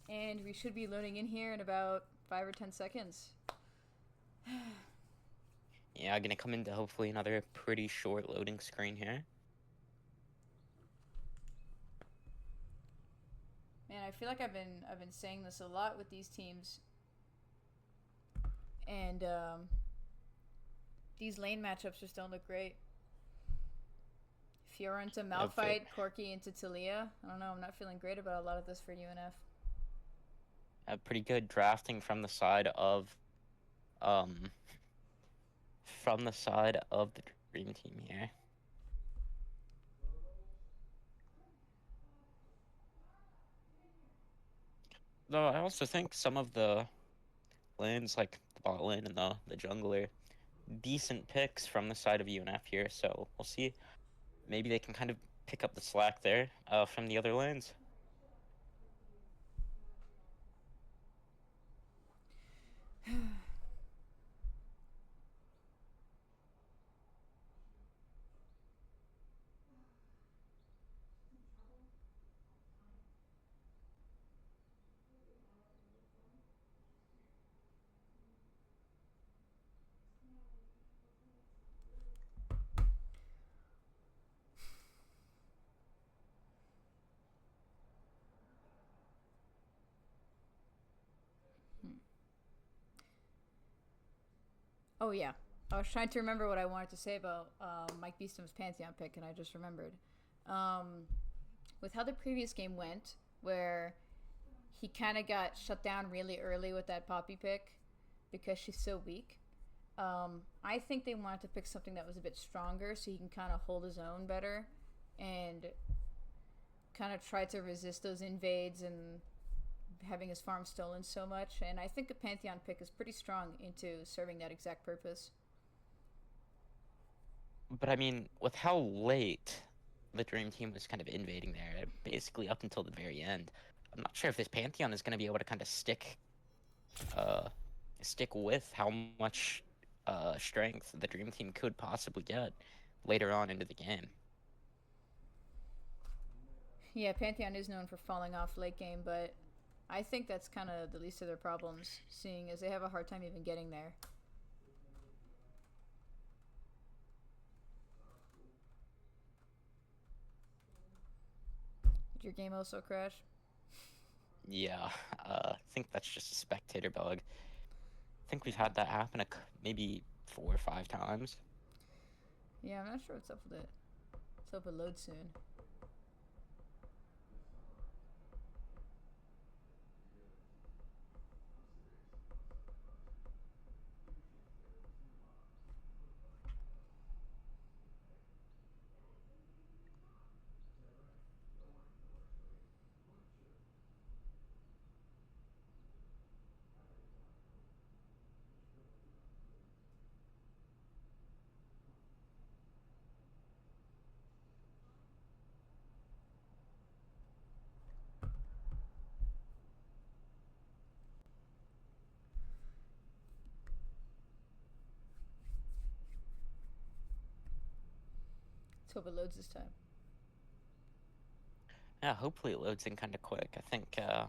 And we should be loading in here in about 5 or 10 seconds. Yeah, gonna come into hopefully another pretty short loading screen here. Man, I feel like I've been saying this a lot with these teams, and these lane matchups just don't look great. Fiora into Malphite, Corki into Talia. I don't know. I'm not feeling great about a lot of this for UNF. Pretty good drafting from the side of the Dream Team here. Though I also think some of the lanes, like the bot lane and the jungler, decent picks from the side of UNF here. So we'll see. Maybe they can kind of pick up the slack there from the other lanes. Oh yeah, I was trying to remember what I wanted to say about Mike Beeston's Pantheon pick, and I just remembered. With how the previous game went, where he kind of got shut down really early with that Poppy pick because she's so weak. I think they wanted to pick something that was a bit stronger so he can kind of hold his own better and kind of try to resist those invades and having his farm stolen so much. And I think the Pantheon pick is pretty strong into serving that exact purpose. But I mean, with how late the Dream Team was kind of invading there, basically up until the very end, I'm not sure if this Pantheon is going to be able to kind of stick with how much strength the Dream Team could possibly get later on into the game. Yeah, Pantheon is known for falling off late game, but I think that's kind of the least of their problems, seeing as they have a hard time even getting there. Did your game also crash? Yeah, I think that's just a spectator bug. I think we've had that happen maybe 4 or 5 times. Yeah, I'm not sure what's up with it. Let's hope it loads soon. Let's hope it loads this time. Yeah, hopefully it loads in kind of quick. I think oh,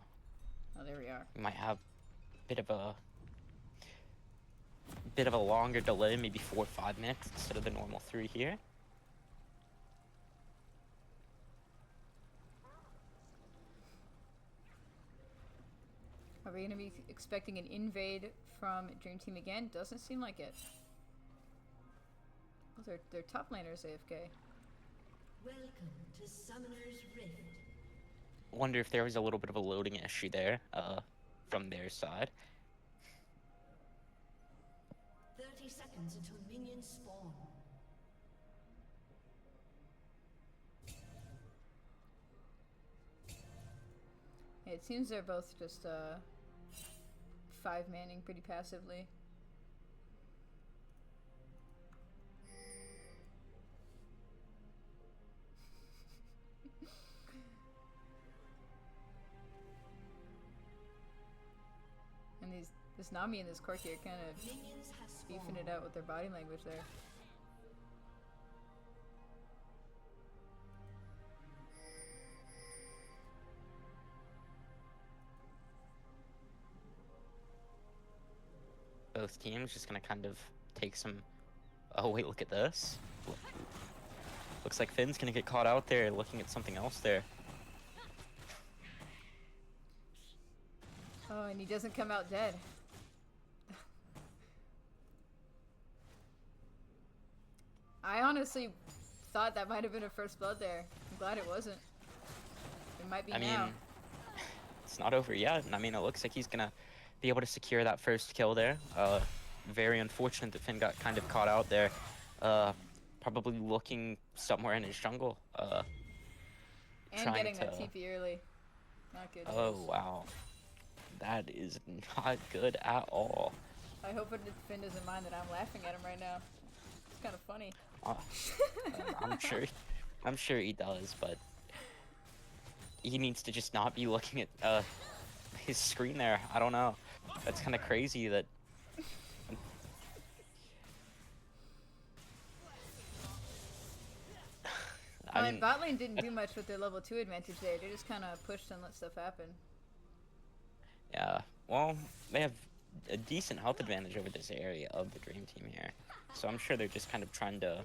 there we are. We might have a bit of a longer delay, maybe 4 or 5 minutes instead of the normal 3 here. Are we going to be expecting an invade from Dream Team again? Doesn't seem like it. Oh, their top laner's AFK. Welcome to Summoner's Rift. Wonder if there was a little bit of a loading issue there from their side. 30 seconds until minions spawn. Yeah, it seems they're both just 5-manning pretty passively. And this Nami and this Corki are kind of beefing it out with their body language there. both teams just gonna kind of take some. Oh wait, look at this. Looks like Finn's gonna get caught out there looking at something else there. Oh, and he doesn't come out dead. I honestly thought that might have been a first blood there. I'm glad it wasn't. It might be I now. mean, it's not over yet. I mean, it looks like he's gonna be able to secure that first kill there. Very unfortunate that Finn got kind of caught out there. Probably looking somewhere in his jungle. And trying getting to... that TP early. Not good. Oh, news. wow. That is not good at all. I hope Finn doesn't mind that I'm laughing at him right now. It's kind of funny. I'm sure he does, but he needs to just not be looking at his screen there. I don't know. That's kind of crazy that. I mean, bot lane didn't do much with their level 2 advantage there. They just kind of pushed and let stuff happen. Yeah, well, they have a decent health advantage over this area of the Dream Team here. So I'm sure they're just kind of trying to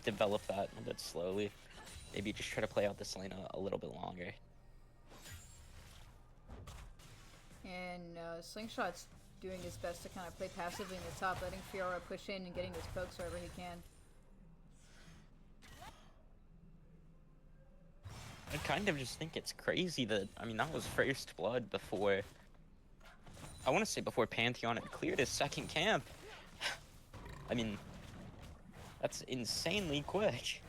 develop that a bit slowly. Maybe just try to play out this lane a little bit longer. And Slingshot's doing his best to kind of play passively in the top, letting Fiora push in and getting his pokes wherever he can. I kind of just think it's crazy that, I mean, that was first blood before, I want to say before Pantheon had cleared his second camp. I mean, that's insanely quick.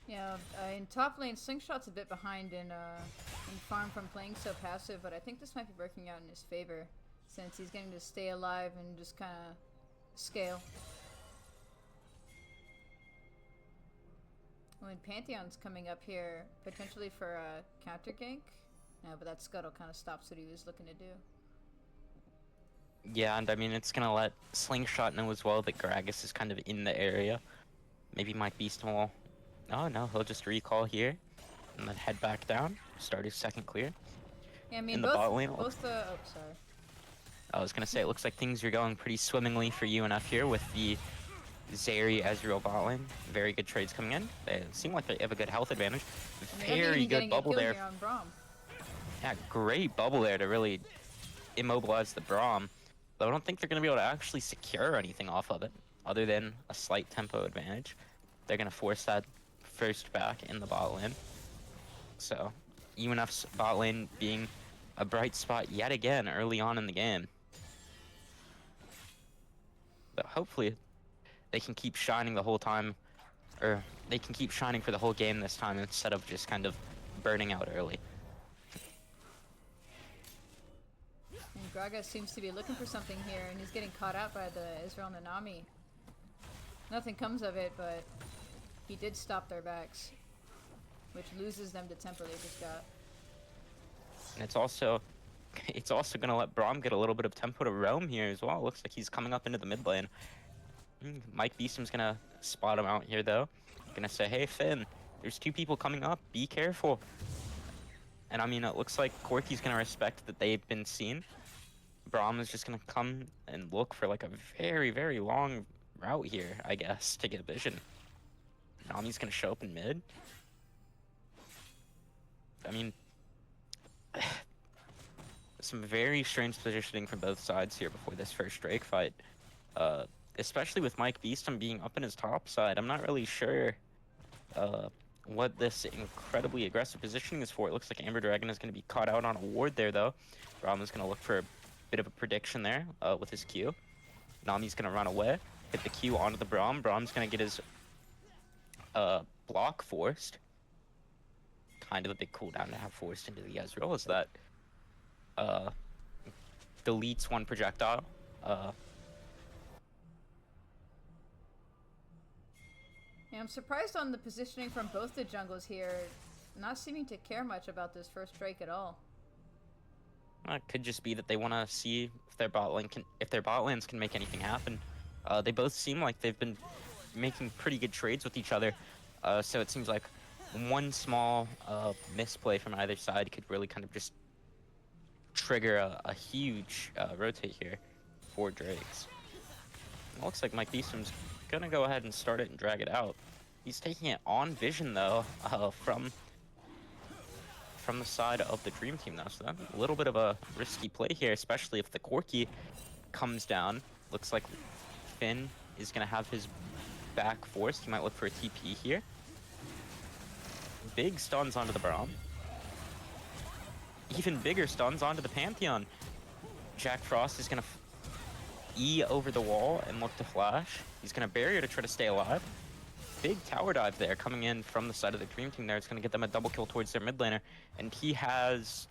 Yeah, in top lane, Slingshot's a bit behind in farm from playing so passive, but I think this might be working out in his favor, since he's getting to stay alive and just kind of scale. When Pantheon's coming up here, potentially for a counter gank. No, but that scuttle kind of stops what he was looking to do. Yeah, and I mean, it's gonna let Slingshot know as well that Gragas is kind of in the area. Maybe Mike Beast will... Oh no, he'll just recall here, and then head back down, start his second clear. Yeah, I mean, In the bot lane, both the... Oh, sorry. I was gonna say, it looks like things are going pretty swimmingly for UNF here with the Zeri Ezreal bot lane. Very good trades coming in. They seem like they have a good health advantage. Very good bubble there. On Braum. Yeah, great bubble there to really immobilize the Braum. But I don't think they're gonna be able to actually secure anything off of it, other than a slight tempo advantage. They're gonna force that first back in the bot lane. So, UNF's bot lane being a bright spot yet again early on in the game. But hopefully, they can keep shining the whole time, or they can keep shining for the whole game this time instead of just kind of burning out early. And Gragas seems to be looking for something here, and he's getting caught out by the Ezreal and the Nami. Nothing comes of it, but he did stop their backs, which loses them to tempo they just got. And it's also gonna let Braum get a little bit of tempo to roam here as well. Looks like he's coming up into the mid lane. Mike Beestam's gonna spot him out here though. Gonna say, hey Finn, there's two people coming up, be careful. And I mean, it looks like Corki's gonna respect that they've been seen. Braum is just gonna come and look for like a very, very long route here, I guess, to get vision. Nami's gonna show up in mid. I mean, some very strange positioning from both sides here before this first Drake fight. Especially with Mike Beestam being up in his top side. I'm not really sure what this incredibly aggressive positioning is for. It looks like Amber Dragon is going to be caught out on a ward there, though. Braum is going to look for a bit of a prediction there with his Q. Nami's going to run away, hit the Q onto the Braum. Braum's going to get his block forced. Kind of a big cooldown to have forced into the Ezreal is that deletes one projectile. Yeah, I'm surprised on the positioning from both the jungles here. not seeming to care much about this first Drake at all. It could just be that they want to see if their bot lanes can make anything happen. They both seem like they've been making pretty good trades with each other. So it seems like one small misplay from either side could really kind of just trigger a huge rotate here for Drakes. It looks like Mike Beesham's gonna go ahead and start it and drag it out. He's taking it on vision though, from the side of the Dream Team though, so that's a little bit of a risky play here, especially if the Corki comes down. Looks like Finn is gonna have his back forced. He might look for a TP here. Big stuns onto the Braum. Even bigger stuns onto the Pantheon. Jack Frost is gonna E over the wall and look to flash. He's gonna barrier to try to stay alive. Big tower dive there coming in from the side of the Dream Team there. It's gonna get them a double kill towards their mid laner. And he has,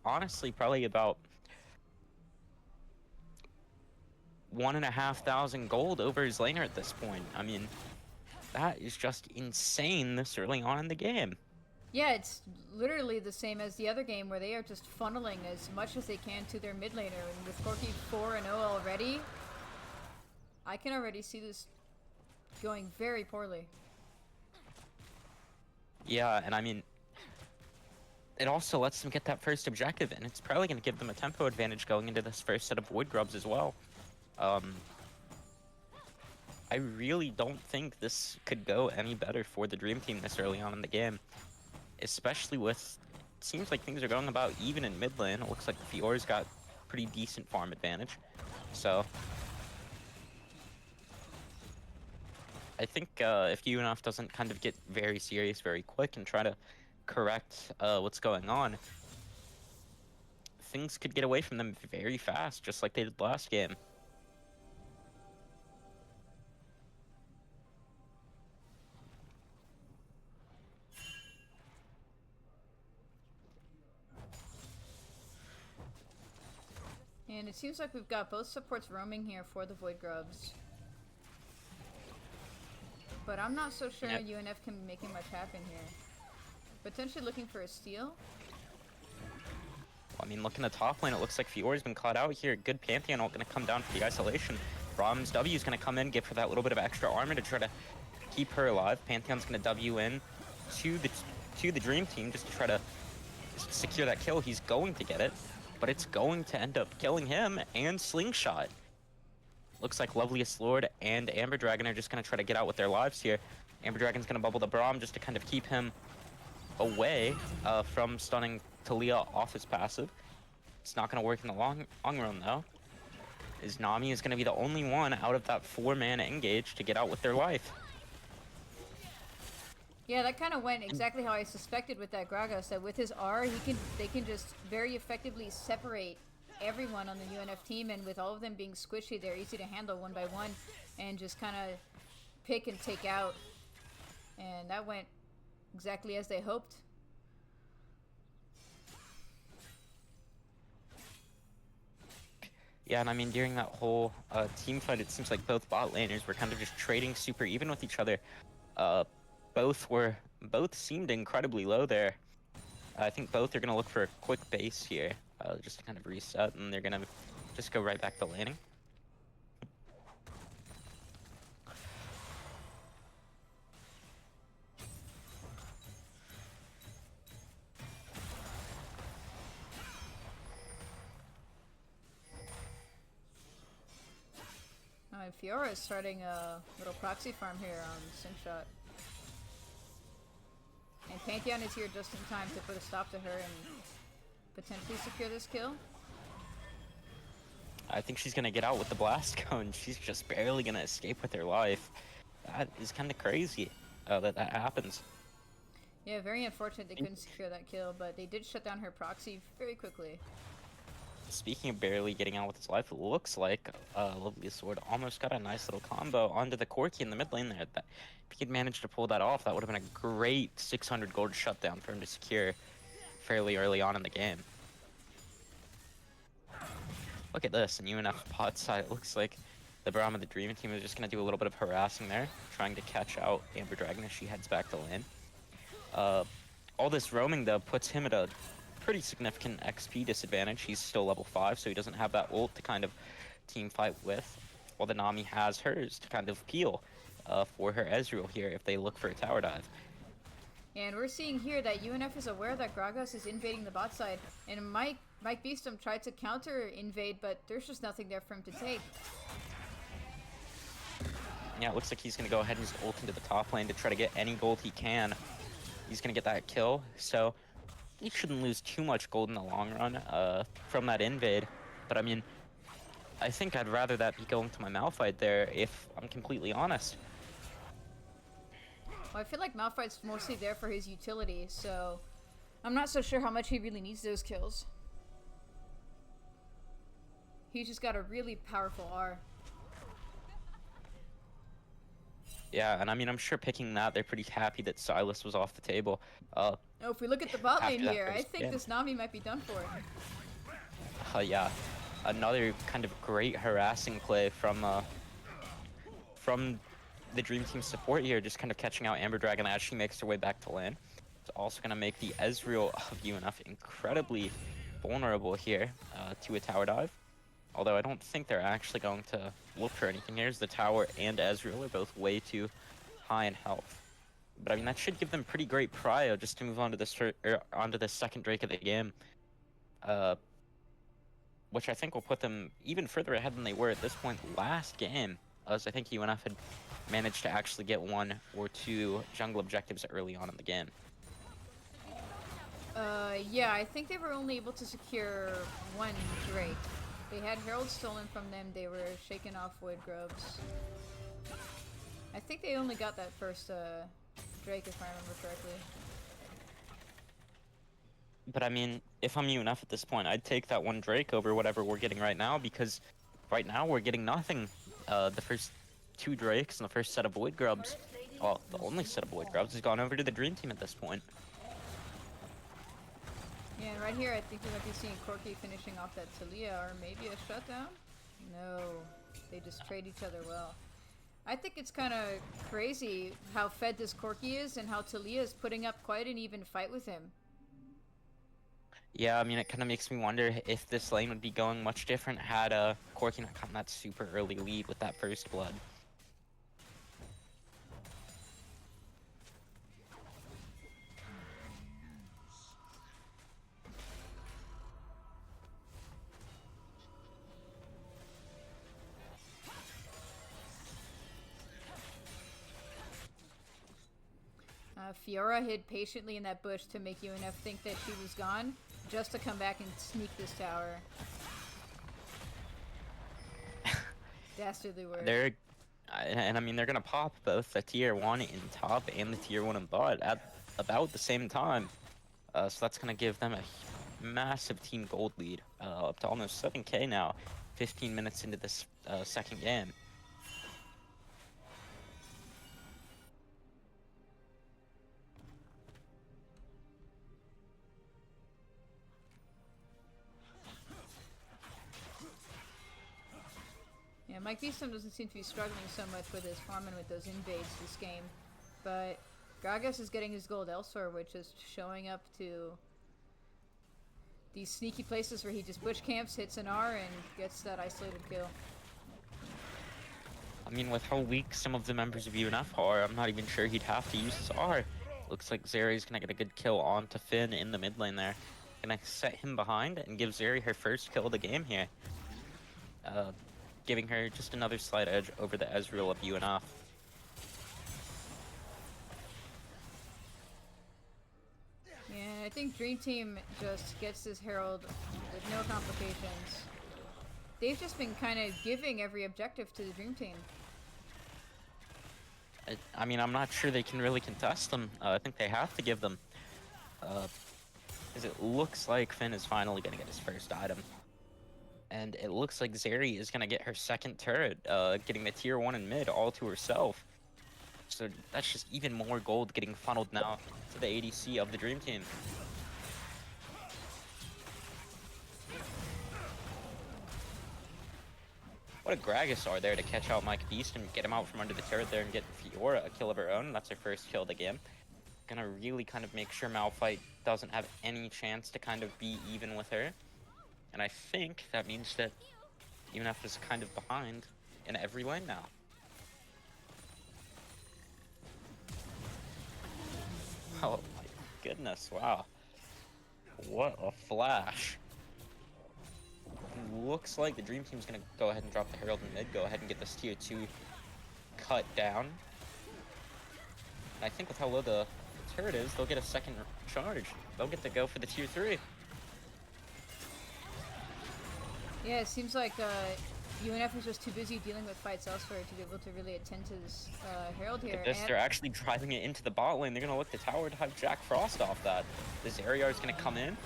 honestly, probably about 1,500 gold over his laner at this point. I mean, that is just insane this early on in the game. Yeah, it's literally the same as the other game where they are just funneling as much as they can to their mid laner. And with Corki 4-0 already, I can already see this going very poorly. Yeah, and I mean, it also lets them get that first objective, and it's probably going to give them a tempo advantage going into this first set of Void Grubs as well. I really don't think this could go any better for the Dream Team this early on in the game. Especially with, it seems like things are going about even in mid lane. It looks like the Fior's got pretty decent farm advantage. So I think if UNF doesn't kind of get very serious very quick and try to correct what's going on, things could get away from them very fast, just like they did last game. And it seems like we've got both supports roaming here for the Void Grubs. But I'm not so sure UNF can be making much happen here. Potentially looking for a steal. I mean, looking at the top lane, it looks like Fior's been caught out here. Good Pantheon ult gonna come down for the isolation. Braum's W is gonna come in, give her that little bit of extra armor to try to keep her alive. Pantheon's gonna W in to the Dream Team just to try to secure that kill. He's going to get it, but it's going to end up killing him and Slingshot. Looks like Loveliest Lord and Amber Dragon are just gonna try to get out with their lives here. Amber Dragon's gonna bubble the Braum just to kind of keep him away from stunning Talia off his passive. It's not gonna work in the long run though, as Nami is gonna be the only one out of that 4-man engage to get out with their life. Yeah, that kind of went exactly how I suspected with that Gragas, that with his R, they can just very effectively separate everyone on the UNF team, and with all of them being squishy, they're easy to handle one by one and just kind of pick and take out. And that went exactly as they hoped. Yeah, and I mean, during that whole team fight, it seems like both bot laners were kind of just trading super even with each other. Both seemed incredibly low there. I think both are gonna look for a quick base here, just to kind of reset, and they're gonna just go right back to laning. And Fiora is starting a little proxy farm here on Slingshot. And Pantheon is here just in time to put a stop to her and potentially secure this kill. I think she's gonna get out with the blast cone. She's just barely gonna escape with her life. That is kind of crazy that happens. Yeah, very unfortunate they couldn't secure that kill, but they did shut down her proxy very quickly. Speaking of barely getting out with his life, it looks like Loveliest Sword almost got a nice little combo onto the Corki in the mid lane there. That, if he had managed to pull that off, that would have been a great 600 gold shutdown for him to secure fairly early on in the game. Look at this, in UNF bot side, it looks like the Braum of the Dream Team is just going to do a little bit of harassing there, trying to catch out Amber Dragon as she heads back to lane. All this roaming, though, puts him at a pretty significant XP disadvantage. He's still level 5, so he doesn't have that ult to kind of team fight with, while the Nami has hers to kind of peel for her Ezreal here if they look for a tower dive. And we're seeing here that UNF is aware that Gragas is invading the bot side, and Mike Beestum tried to counter invade, but there's just nothing there for him to take. Yeah, it looks like he's going to go ahead and just ult into the top lane to try to get any gold he can. He's going to get that kill, so he shouldn't lose too much gold in the long run from that invade. But I mean, I think I'd rather that be going to my Malphite there, if I'm completely honest. Well, I feel like Malphite's mostly there for his utility, so I'm not so sure how much he really needs those kills. He's just got a really powerful R. Yeah, and I mean, I'm sure picking that, they're pretty happy that Silas was off the table. Oh, if we look at the bot lane After that here, I first think game. this Nami might be done for. Yeah, another kind of great harassing play from the Dream Team support here, just kind of catching out Amber Dragon as she makes her way back to lane. It's also going to make the Ezreal of UNF incredibly vulnerable here to a tower dive. Although I don't think they're actually going to look for anything here, as the tower and Ezreal are both way too high in health. But I mean, that should give them pretty great prio just to move on to the second Drake of the game. Which I think will put them even further ahead than they were at this point last game, as I think UNF had managed to actually get 1 or 2 jungle objectives early on in the game. Yeah, I think they were only able to secure 1 Drake. They had Herald stolen from them, they were shaking off Void Grubs. I think they only got that first Drake, if I remember correctly. But I mean, if I'm UNF at this point, I'd take that 1 Drake over whatever we're getting right now, because right now we're getting nothing. The first 2 Drakes and the first set of Void Grubs, well, the only set of Void Grubs has gone over to the Dream Team at this point. Yeah, and right here I think we might be seeing Corki finishing off that Talia, or maybe a shutdown? No, they just trade each other well. I think it's kind of crazy how fed this Corki is and how Talia is putting up quite an even fight with him. Yeah, I mean, it kind of makes me wonder if this lane would be going much different had Corki not gotten that super early lead with that first blood. Fiora hid patiently in that bush to make UNF think that she was gone, just to come back and sneak this tower. Dastardly word. And I mean, they're gonna pop both the tier 1 in top and the tier 1 in bot at about the same time. So that's gonna give them a massive team gold lead, up to almost 7k now, 15 minutes into this second game. Yeah, Mike Beeston doesn't seem to be struggling so much with his farm and with those invades this game, but Gragas is getting his gold elsewhere, which is showing up to these sneaky places where he just bush camps, hits an R, and gets that isolated kill. I mean, with how weak some of the members of UNF are, I'm not even sure he'd have to use his R. Looks like Zeri's gonna get a good kill onto Finn in the mid lane there. Gonna set him behind and give Zeri her first kill of the game here. Giving her just another slight edge over the Ezreal of UNF. Yeah, I think Dream Team just gets this Herald with no complications. They've just been kind of giving every objective to the Dream Team. I mean, I'm not sure they can really contest them. I think they have to give them. Because it looks like Finn is finally going to get his first item. And it looks like Zeri is going to get her second turret, getting the tier 1 in mid all to herself. So that's just even more gold getting funneled now to the ADC of the Dream Team. What a Gragas are there to catch out Mike Beast and get him out from under the turret there and get Fiora a kill of her own. That's her first kill of the game. gonna really kind of make sure Malphite doesn't have any chance to kind of be even with her. And I think that means that UNF is kind of behind in every lane now. Oh my goodness, wow. What a flash. Looks like the Dream Team's gonna go ahead and drop the Herald in mid, go ahead and get this tier 2 cut down. And I think with how low the turret is, they'll get a second charge. They'll get to go for the tier 3. Yeah, it seems like UNF is just too busy dealing with fights elsewhere to be able to really attend to this Herald here. Look at this, they're actually driving it into the bot lane. They're gonna look the tower to have Jack Frost off that. The Zarya is gonna come in,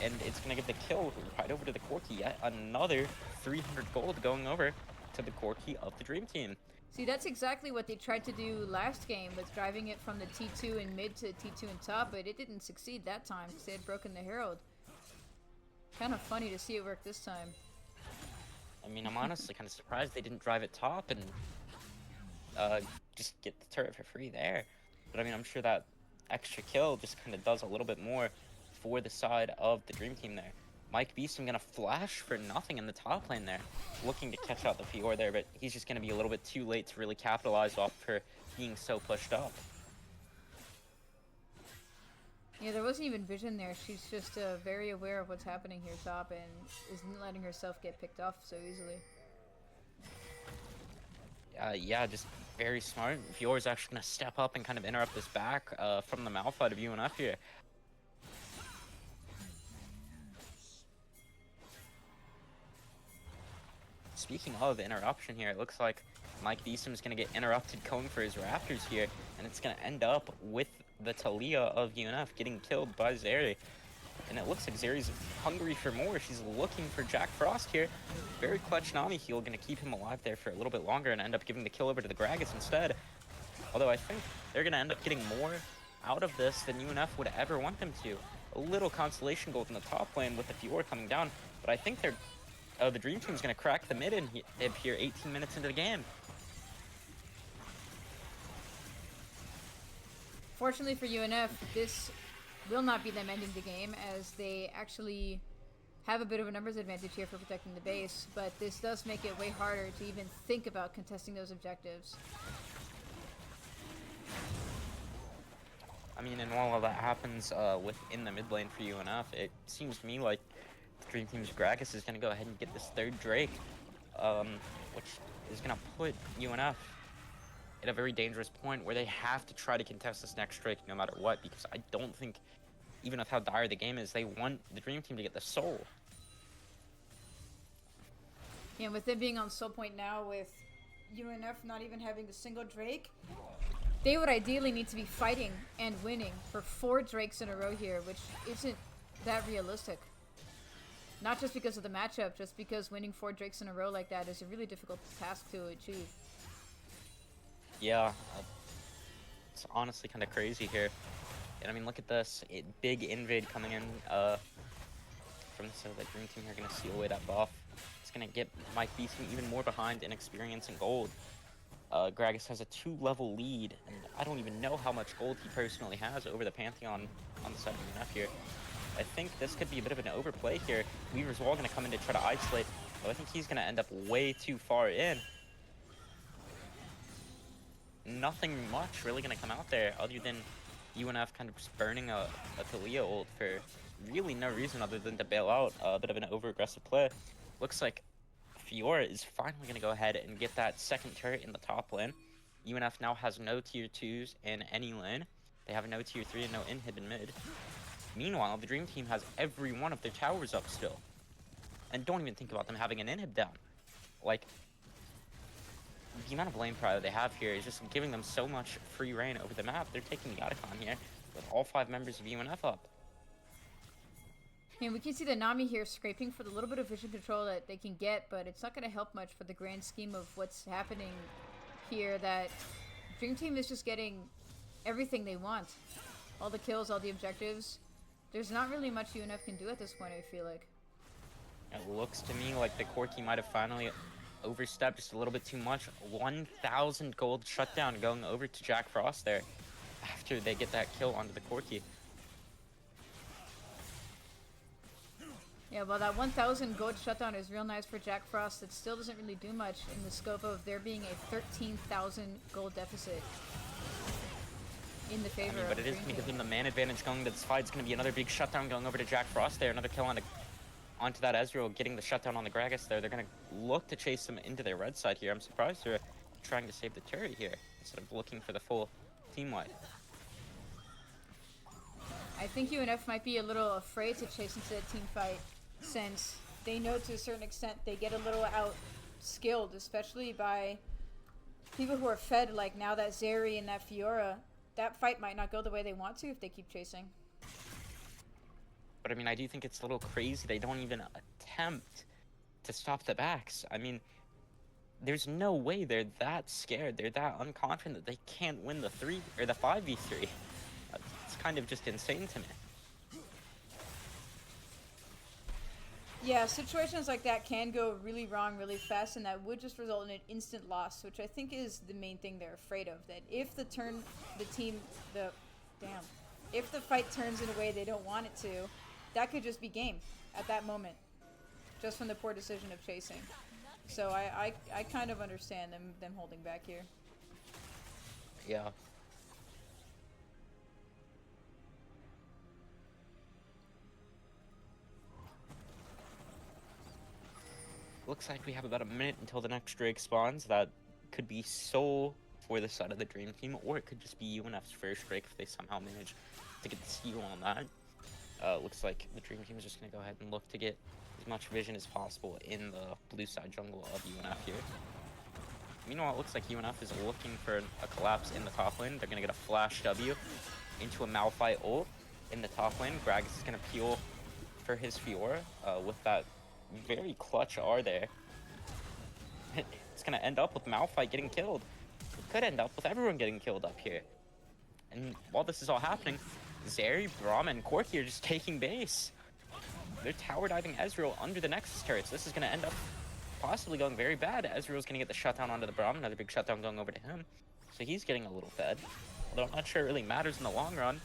and it's gonna give the kill right over to the Corki. Yet another 300 gold going over to the Corki of the Dream Team. See, that's exactly what they tried to do last game, was driving it from the T2 in mid to T2 in top, but it didn't succeed that time because they had broken the Herald. Kind of funny to see it work this time. I mean, I'm honestly kind of surprised they didn't drive it top and just get the turret for free there. But I mean, I'm sure that extra kill just kind of does a little bit more for the side of the Dream Team there. Mike Beeston gonna flash for nothing in the top lane there, looking to catch out the Fior there, but he's just gonna be a little bit too late to really capitalize off her being so pushed up. Yeah, there wasn't even vision there. She's just very aware of what's happening here top and isn't letting herself get picked off so easily. Yeah, just very smart. Fior's actually gonna step up and kind of interrupt this back from the Malphite of UNF here. Speaking of interruption here, it looks like Mike Beeston is going to get interrupted going for his Raptors here, and it's going to end up with the Talia of UNF getting killed by Zeri. And it looks like Zeri's hungry for more. She's looking for Jack Frost here. Very clutch Nami heal, going to keep him alive there for a little bit longer and end up giving the kill over to the Gragas instead. Although I think they're going to end up getting more out of this than UNF would ever want them to. A little consolation gold in the top lane with the Fior coming down, but I think they're the Dream Team's gonna crack the mid in here 18 minutes into the game. Fortunately for UNF, this will not be them ending the game, as they actually have a bit of a numbers advantage here for protecting the base, but this does make it way harder to even think about contesting those objectives. I mean, and while all that happens within the mid lane for UNF, it seems to me like Dream Team's Gragas is going to go ahead and get this third Drake, which is going to put UNF at a very dangerous point where they have to try to contest this next Drake no matter what, because I don't think, even with how dire the game is, they want the Dream Team to get the soul. Yeah, with them being on soul point now, with UNF not even having a single Drake, they would ideally need to be fighting and winning for 4 Drakes in a row here, which isn't that realistic. Not just because of the matchup, just because winning 4 Drakes in a row like that is a really difficult task to achieve. Yeah, it's honestly kind of crazy here. And I mean, look at this. Big invade coming in from the Dream Team here, going to seal away that buff. It's going to get Mike Beeston even more behind in experience and gold. Gragas has a 2-level lead, and I don't even know how much gold he personally has over the Pantheon on the side of UNF here. I think this could be a bit of an overplay here. Weaver's Wall going to come in to try to isolate, but I think he's going to end up way too far in. Nothing much really going to come out there other than UNF kind of just burning a Thalia ult for really no reason other than to bail out a bit of an over-aggressive play. Looks like Fiora is finally going to go ahead and get that second turret in the top lane. UNF now has no tier 2s in any lane. They have no tier 3 and no inhib in mid. Meanwhile, the Dream Team has every one of their towers up still. And don't even think about them having an inhib down. Like, the amount of lane pride they have here is just giving them so much free reign over the map. They're taking the Otacon here with all 5 members of UNF up. And we can see the Nami here scraping for the little bit of vision control that they can get, but it's not going to help much for the grand scheme of what's happening here, that Dream Team is just getting everything they want. All the kills, all the objectives. There's not really much UNF can do at this point, I feel like. It looks to me like the Corki might have finally overstepped just a little bit too much. 1,000 gold shutdown going over to Jack Frost there. after they get that kill onto the Corki. Yeah, well, that 1,000 gold shutdown is real nice for Jack Frost. It still doesn't really do much in the scope of there being a 13,000 gold deficit in the favor But of it is going to give them the man advantage going to this fight. It's going to be another big shutdown going over to Jack Frost there. Another kill onto that Ezreal, getting the shutdown on the Gragas there. They're going to look to chase him into their red side here. I'm surprised they're trying to save the turret here instead of looking for the full team wipe. I think UNF might be a little afraid to chase into that team fight since they know to a certain extent they get a little out-skilled, especially by people who are fed, like now that Zeri and that Fiora. That fight might not go the way they want to if they keep chasing. But I mean, I do think it's a little crazy they don't even attempt to stop the backs. I mean, there's no way they're that scared, they're that unconfident that they can't win the 3 or the 5v3. It's kind of just insane to me. Yeah, situations like that can go really wrong really fast, and that would just result in an instant loss, which I think is the main thing they're afraid of. That if if the fight turns in a way they don't want it to, that could just be game at that moment, just from the poor decision of chasing. So I kind of understand them holding back here. Yeah. Looks like we have about a minute until the next Drake spawns. That could be Soul for the side of the Dream Team, or it could just be UNF's first Drake if they somehow manage to get the steal on that. Looks like the Dream Team is just going to go ahead and look to get as much vision as possible in the blue side jungle of UNF here. Meanwhile, it looks like UNF is looking for a collapse in the top lane. They're going to get a flash W into a Malphite ult in the top lane. Gragas is going to peel for his Fiora with that very clutch R there. It's going to end up with Malphite getting killed. It could end up with everyone getting killed up here. And while this is all happening, Zeri, Brahma, and Corki are just taking base. They're tower diving Ezreal under the Nexus turrets. This is going to end up possibly going very bad. Ezreal's going to get the shutdown onto the Brahma, another big shutdown going over to him. So he's getting a little fed. Although I'm not sure it really matters in the long run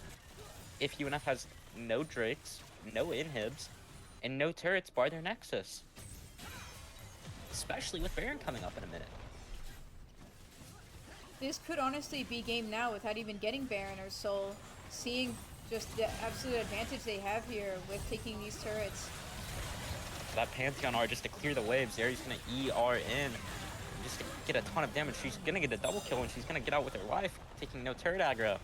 if UNF has no Drakes, no inhibs, and no turrets bar their Nexus. Especially with Baron coming up in a minute. This could honestly be game now without even getting Baron or Soul, seeing just the absolute advantage they have here with taking these turrets. That Pantheon R just to clear the wave. Zeri's gonna ER in, just to get a ton of damage. She's gonna get a double kill and she's gonna get out with her life, taking no turret aggro.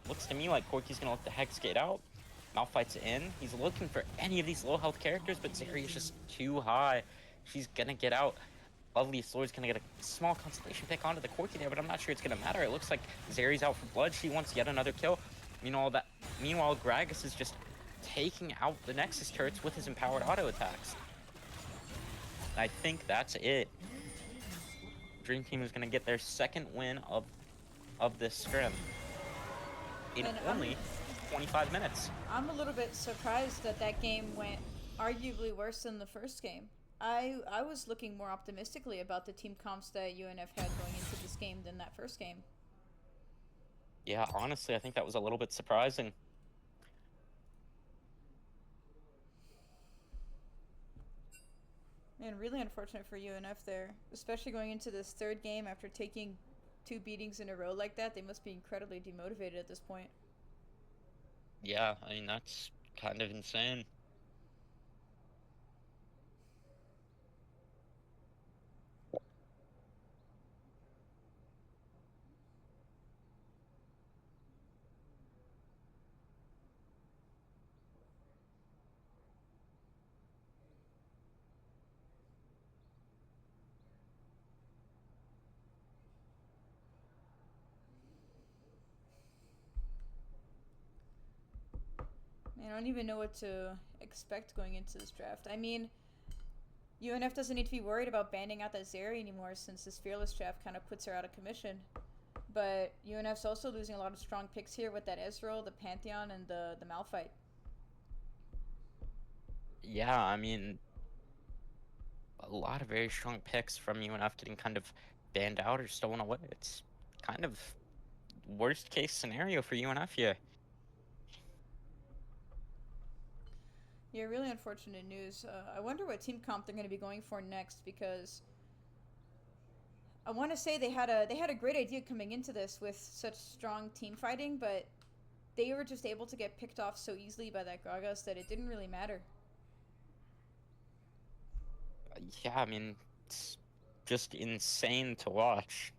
Looks to me like Corki's gonna let the Hex Gate out. Malphite's in. He's looking for any of these low health characters, but Zeri is just too high. She's gonna get out. Lovely Sword's gonna get a small constellation pick onto the Corki there, but I'm not sure it's gonna matter. It looks like Zeri's out for blood. She wants yet another kill. Meanwhile, Gragas is just taking out the Nexus turrets with his empowered auto attacks. I think that's it. Dream Team is gonna get their second win of this scrim in only 25 minutes. I'm a little bit surprised that game went arguably worse than the first game. I was looking more optimistically about the team comps that UNF had going into this game than that first game. Yeah, honestly, I think that was a little bit surprising. And really unfortunate for UNF there, especially going into this third game after taking 2 beatings in a row like that. They must be incredibly demotivated at this point. Yeah, I mean, that's kind of insane. I don't even know what to expect going into this draft. I mean, UNF doesn't need to be worried about banding out that Zeri anymore since this Fearless draft kind of puts her out of commission. But UNF's also losing a lot of strong picks here with that Ezreal, the Pantheon, and the Malphite. Yeah, I mean, a lot of very strong picks from UNF getting kind of banned out or stolen away. It's kind of worst case scenario for UNF here. Yeah, really unfortunate news. I wonder what team comp they're going to be going for next, because I want to say they had a great idea coming into this with such strong team fighting, but they were just able to get picked off so easily by that Gragas that it didn't really matter. Yeah, I mean, it's just insane to watch.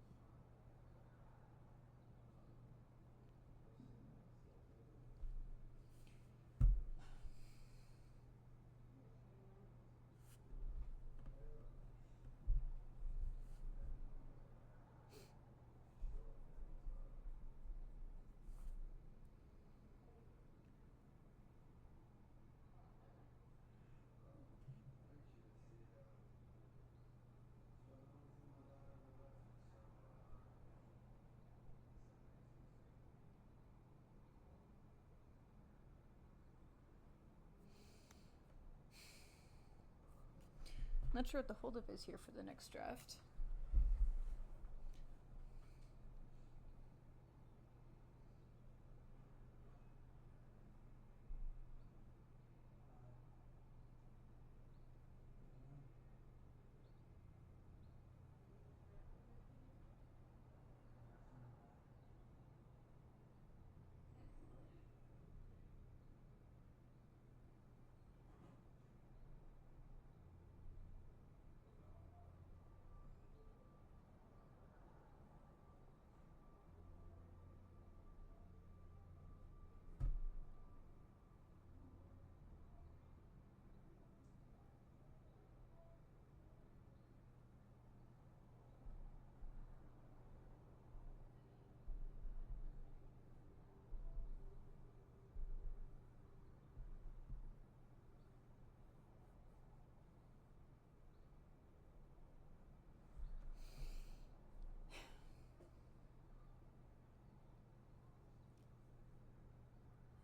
Not sure what the holdup is here for the next draft.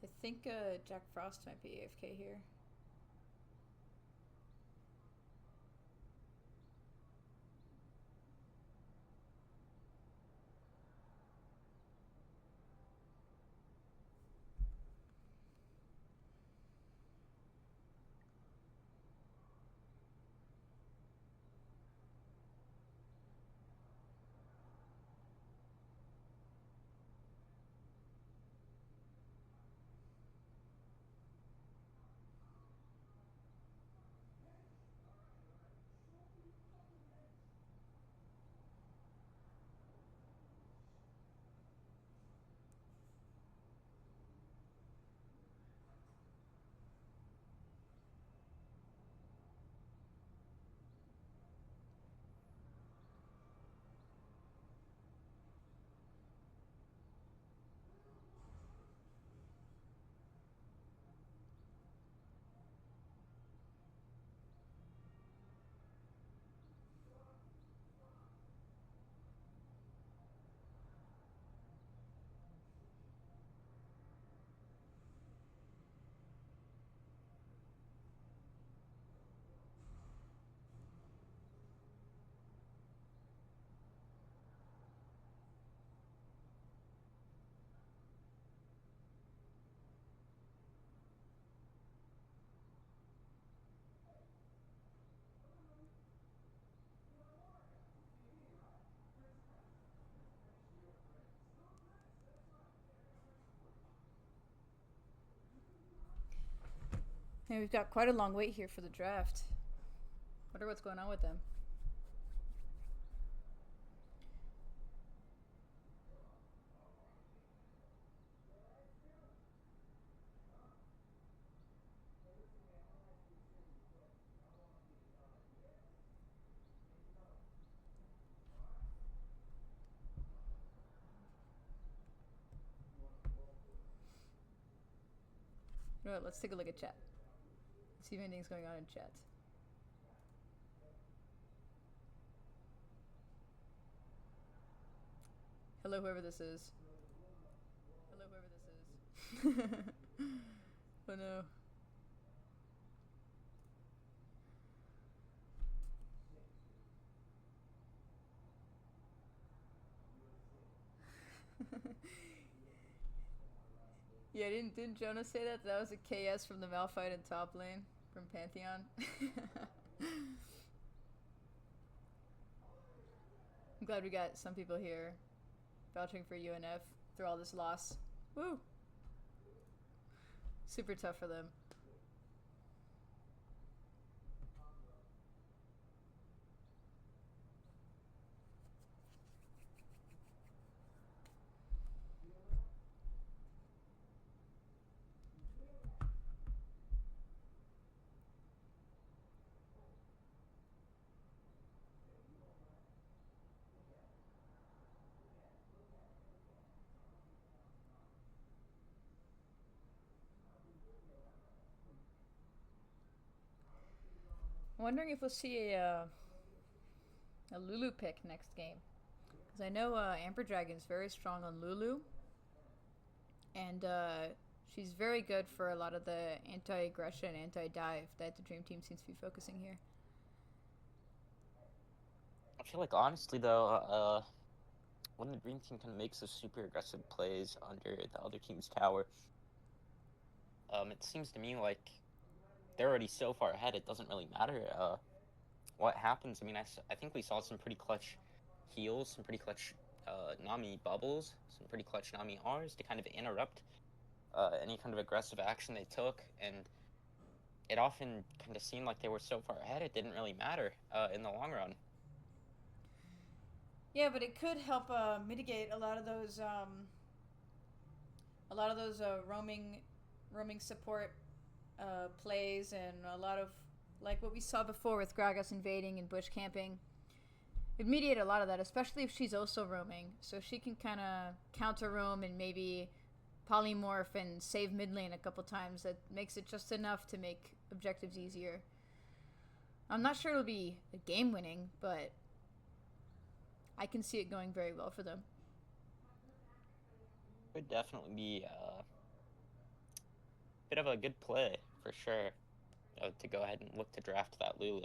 I think Jack Frost might be AFK here. And we've got quite a long wait here for the draft. Wonder what's going on with them. Alright, let's take a look at chat. See if anything's going on in chat. Hello, whoever this is. Hello, whoever this is. Oh no. Yeah, didn't Jonas say that? That was a KS from the Malphite in top lane from Pantheon. I'm glad we got some people here vouching for UNF through all this loss. Woo! Super tough for them. I'm wondering if we'll see a Lulu pick next game. Because I know Amber Dragon's very strong on Lulu. And she's very good for a lot of the anti-aggression, anti-dive that the Dream Team seems to be focusing here. I feel like honestly though, when the Dream Team kind of makes those super aggressive plays under the other team's tower, it seems to me like they're already so far ahead. It doesn't really matter what happens. I mean, I think we saw some pretty clutch heals, some pretty clutch Nami bubbles, some pretty clutch Nami Rs to kind of interrupt any kind of aggressive action they took, and it often kind of seemed like they were so far ahead it didn't really matter in the long run. Yeah, but it could help mitigate a lot of those roaming support plays, and a lot of like what we saw before with Gragas invading and bush camping. It'd mediate a lot of that, especially if she's also roaming, so she can kind of counter roam and maybe polymorph and save mid lane a couple times. That makes it just enough to make objectives easier. I'm not sure it'll be a game winning, but I can see it going very well for them. Would definitely be a bit of a good play for sure to go ahead and look to draft that Lulu.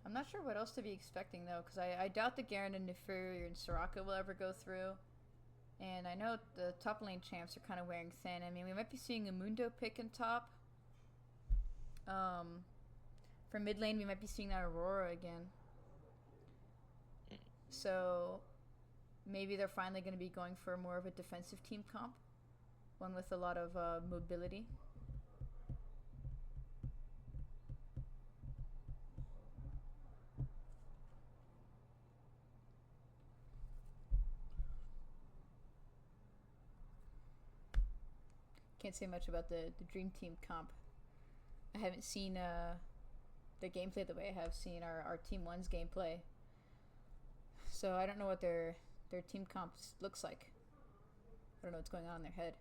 I'm not sure what else to be expecting though, because I doubt the Garen and Neferir and Soraka will ever go through. And I know the top lane champs are kind of wearing thin. I mean, we might be seeing a Mundo pick in top. For mid lane, we might be seeing that Aurora again. So maybe they're finally going to be going for more of a defensive team comp, one with a lot of mobility. Can't say much about the Dream Team comp. I haven't seen their gameplay the way I have seen our Team 1's gameplay. So I don't know what their team comp looks like. I don't know what's going on in their head.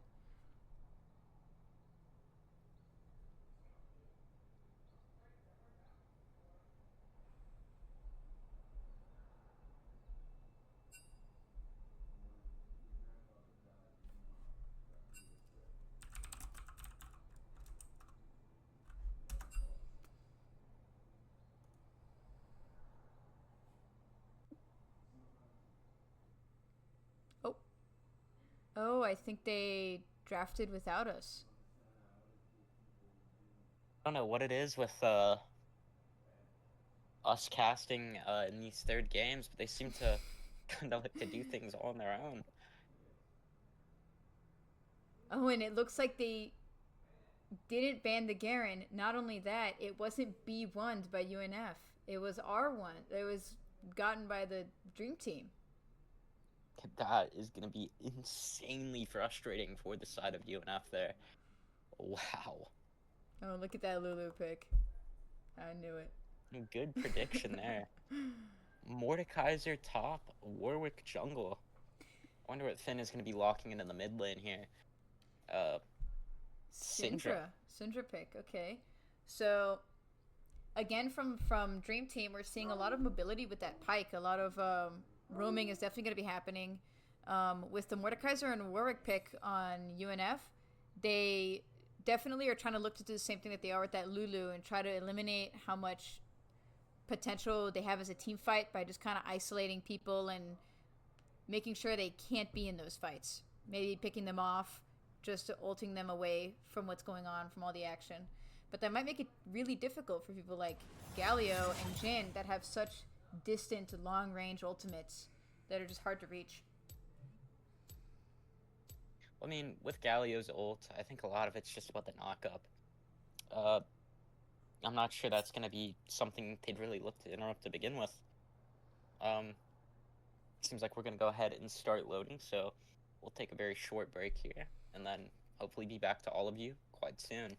Oh, I think they drafted without us. I don't know what it is with us casting in these third games, but they seem to kind of like to do things on their own. Oh, and it looks like they didn't ban the Garen. Not only that, it wasn't B1'd by UNF. It was R1. It was gotten by the Dream Team. That is going to be insanely frustrating for the side of UNF there. Wow. Oh, look at that Lulu pick. I knew it. Good prediction there. Mordekaiser top, Warwick jungle. I wonder what Finn is going to be locking into the mid lane here. Syndra. Syndra pick, okay. So, again, from Dream Team, we're seeing a lot of mobility with that Pyke. A lot of roaming is definitely going to be happening. With the Mordekaiser and Warwick pick on UNF, they definitely are trying to look to do the same thing that they are with that Lulu and try to eliminate how much potential they have as a team fight by just kind of isolating people and making sure they can't be in those fights. Maybe picking them off, just ulting them away from what's going on, from all the action. But that might make it really difficult for people like Galio and Jin that have such distant, long-range ultimates that are just hard to reach. I mean, with Galio's ult, I think a lot of it's just about the knock-up. Uh, I'm not sure that's going to be something they'd really look to interrupt to begin with. Seems like we're going to go ahead and start loading, so we'll take a very short break here, and then hopefully be back to all of you quite soon.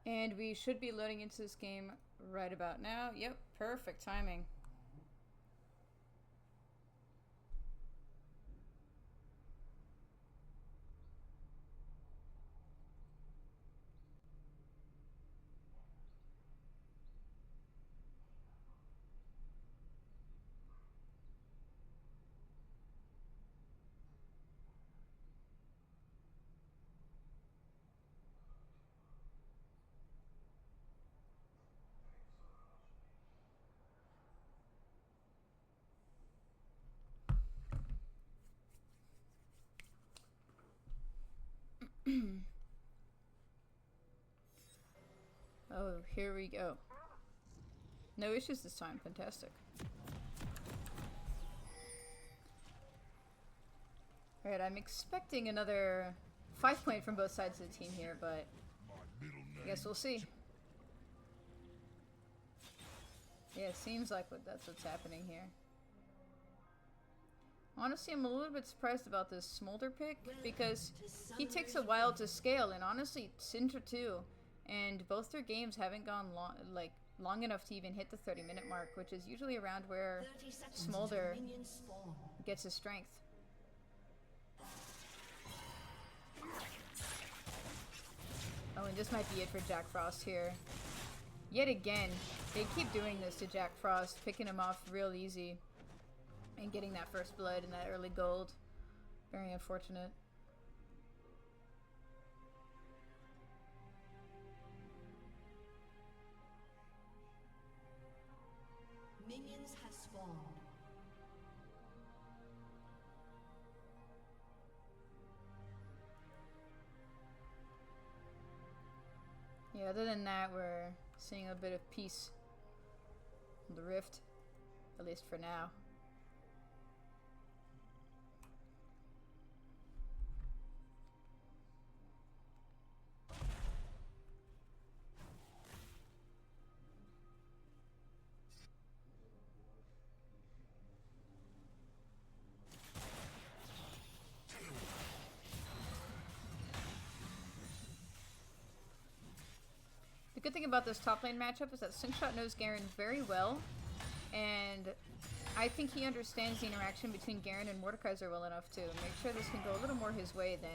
And we should be loading into this game right about now. Yep, perfect timing. Oh, here we go. No issues this time. Fantastic. Alright, I'm expecting another 5-point from both sides of the team here, but I guess we'll see. Yeah, it seems like that's what's happening here. Honestly, I'm a little bit surprised about this Smolder pick because he takes a while to scale, and honestly, Syndra too. And both their games haven't gone long enough to even hit the 30-minute mark, which is usually around where Smolder gets his strength. Oh, and this might be it for Jack Frost here. Yet again, they keep doing this to Jack Frost, picking him off real easy and getting that first blood and that early gold. Very unfortunate. Minions have spawned. Yeah, other than that, we're seeing a bit of peace in the rift, at least for now. good thing about this top lane matchup is that Slingshot knows Garen very well, and I think he understands the interaction between Garen and Mordekaiser well enough to make sure this can go a little more his way than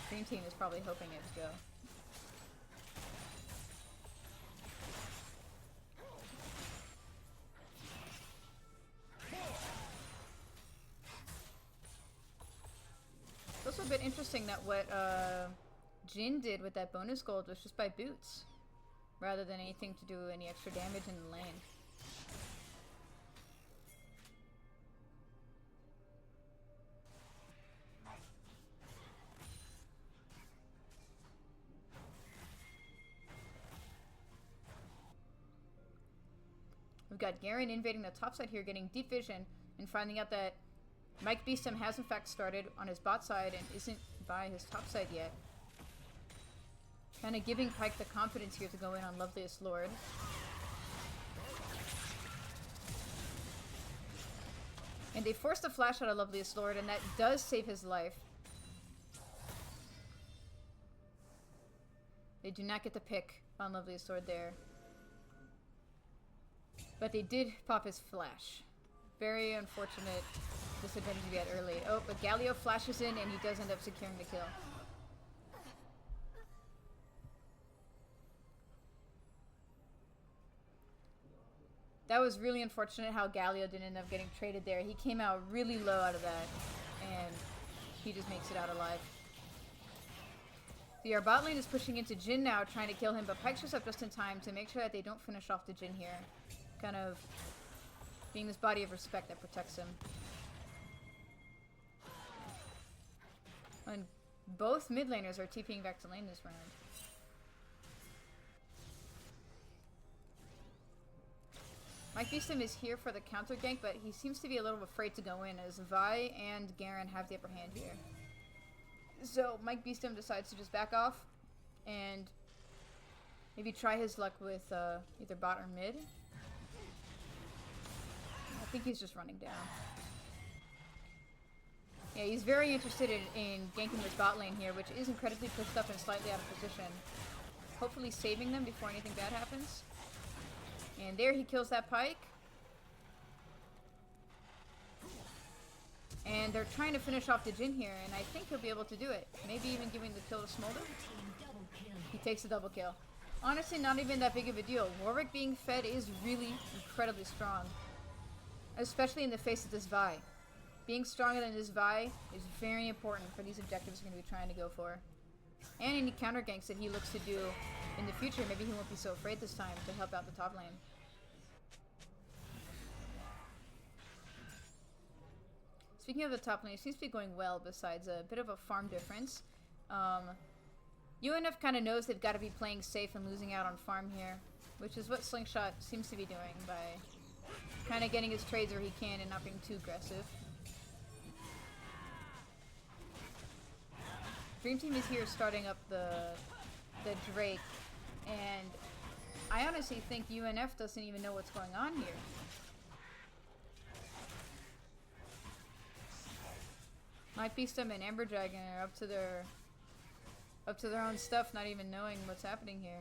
Dream Team is probably hoping it to go. It's also a bit interesting that what Jhin did with that bonus gold was just by boots, rather than anything to do any extra damage in the lane. We've got Garen invading the top side here, getting deep vision, and finding out that Mike Beeston has in fact started on his bot side and isn't by his top side yet. Kind of giving Pyke the confidence here to go in on Loveliest Lord. And they forced a flash out of Loveliest Lord, and that does save his life. They do not get the pick on Loveliest Lord there. But they did pop his flash. Very unfortunate disadvantage we had early. Oh, but Galio flashes in and he does end up securing the kill. That was really unfortunate how Galio didn't end up getting traded there. He came out really low out of that, and he just makes it out alive. So our bot lane is pushing into Jhin now, trying to kill him, but Pyke shows up just in time to make sure that they don't finish off the Jhin here. Kind of being this body of respect that protects him. And both mid laners are TPing back to lane this round. Mike Beeston is here for the counter gank, but he seems to be a little afraid to go in as Vi and Garen have the upper hand here. So Mike Beeston decides to just back off and maybe try his luck with either bot or mid. I think he's just running down. Yeah, he's very interested in ganking this bot lane here, which is incredibly pushed up and slightly out of position. Hopefully saving them before anything bad happens. And there he kills that Pyke. And they're trying to finish off the Jhin here, and I think he'll be able to do it. Maybe even giving the kill to Smolder. He takes a double kill. Honestly, not even that big of a deal. Warwick being fed is really incredibly strong. Especially in the face of this Vi. Being stronger than this Vi is very important for these objectives we're going to be trying to go for. And any counter ganks that he looks to do in the future, maybe he won't be so afraid this time to help out the top lane. Speaking of the top lane, it seems to be going well besides a bit of a farm difference. UNF kind of knows they've got to be playing safe and losing out on farm here, which is what Slingshot seems to be doing by kind of getting his trades where he can and not being too aggressive. Dream Team is here starting up the Drake, and I honestly think UNF doesn't even know what's going on here. Mike Beeston and Amber Dragon are up to their own stuff, not even knowing what's happening here.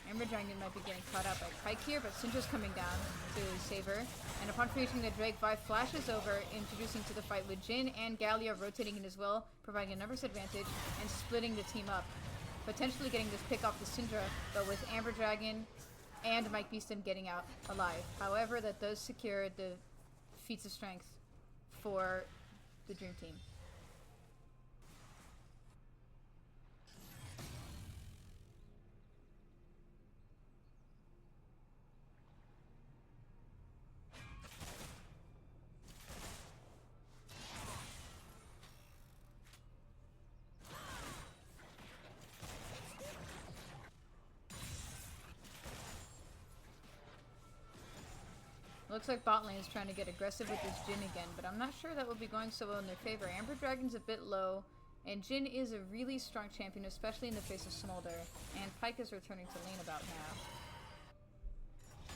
Amber Dragon might be getting caught up by Pyke here, but Syndra's coming down to save her. And upon reaching the Drake, Vi flashes over, introducing to the fight with Jhin and Galio rotating in as well, providing a numbers advantage and splitting the team up. Potentially getting this pick off to Syndra, but with Amber Dragon and Mike Beeston getting out alive. However, that does secure the feats of strength for the Dream Team. Looks like bot lane is trying to get aggressive with this Jhin again, but I'm not sure that will be going so well in their favor. Amber Dragon's a bit low, and Jhin is a really strong champion, especially in the face of Smolder, and Pyke is returning to lane about now.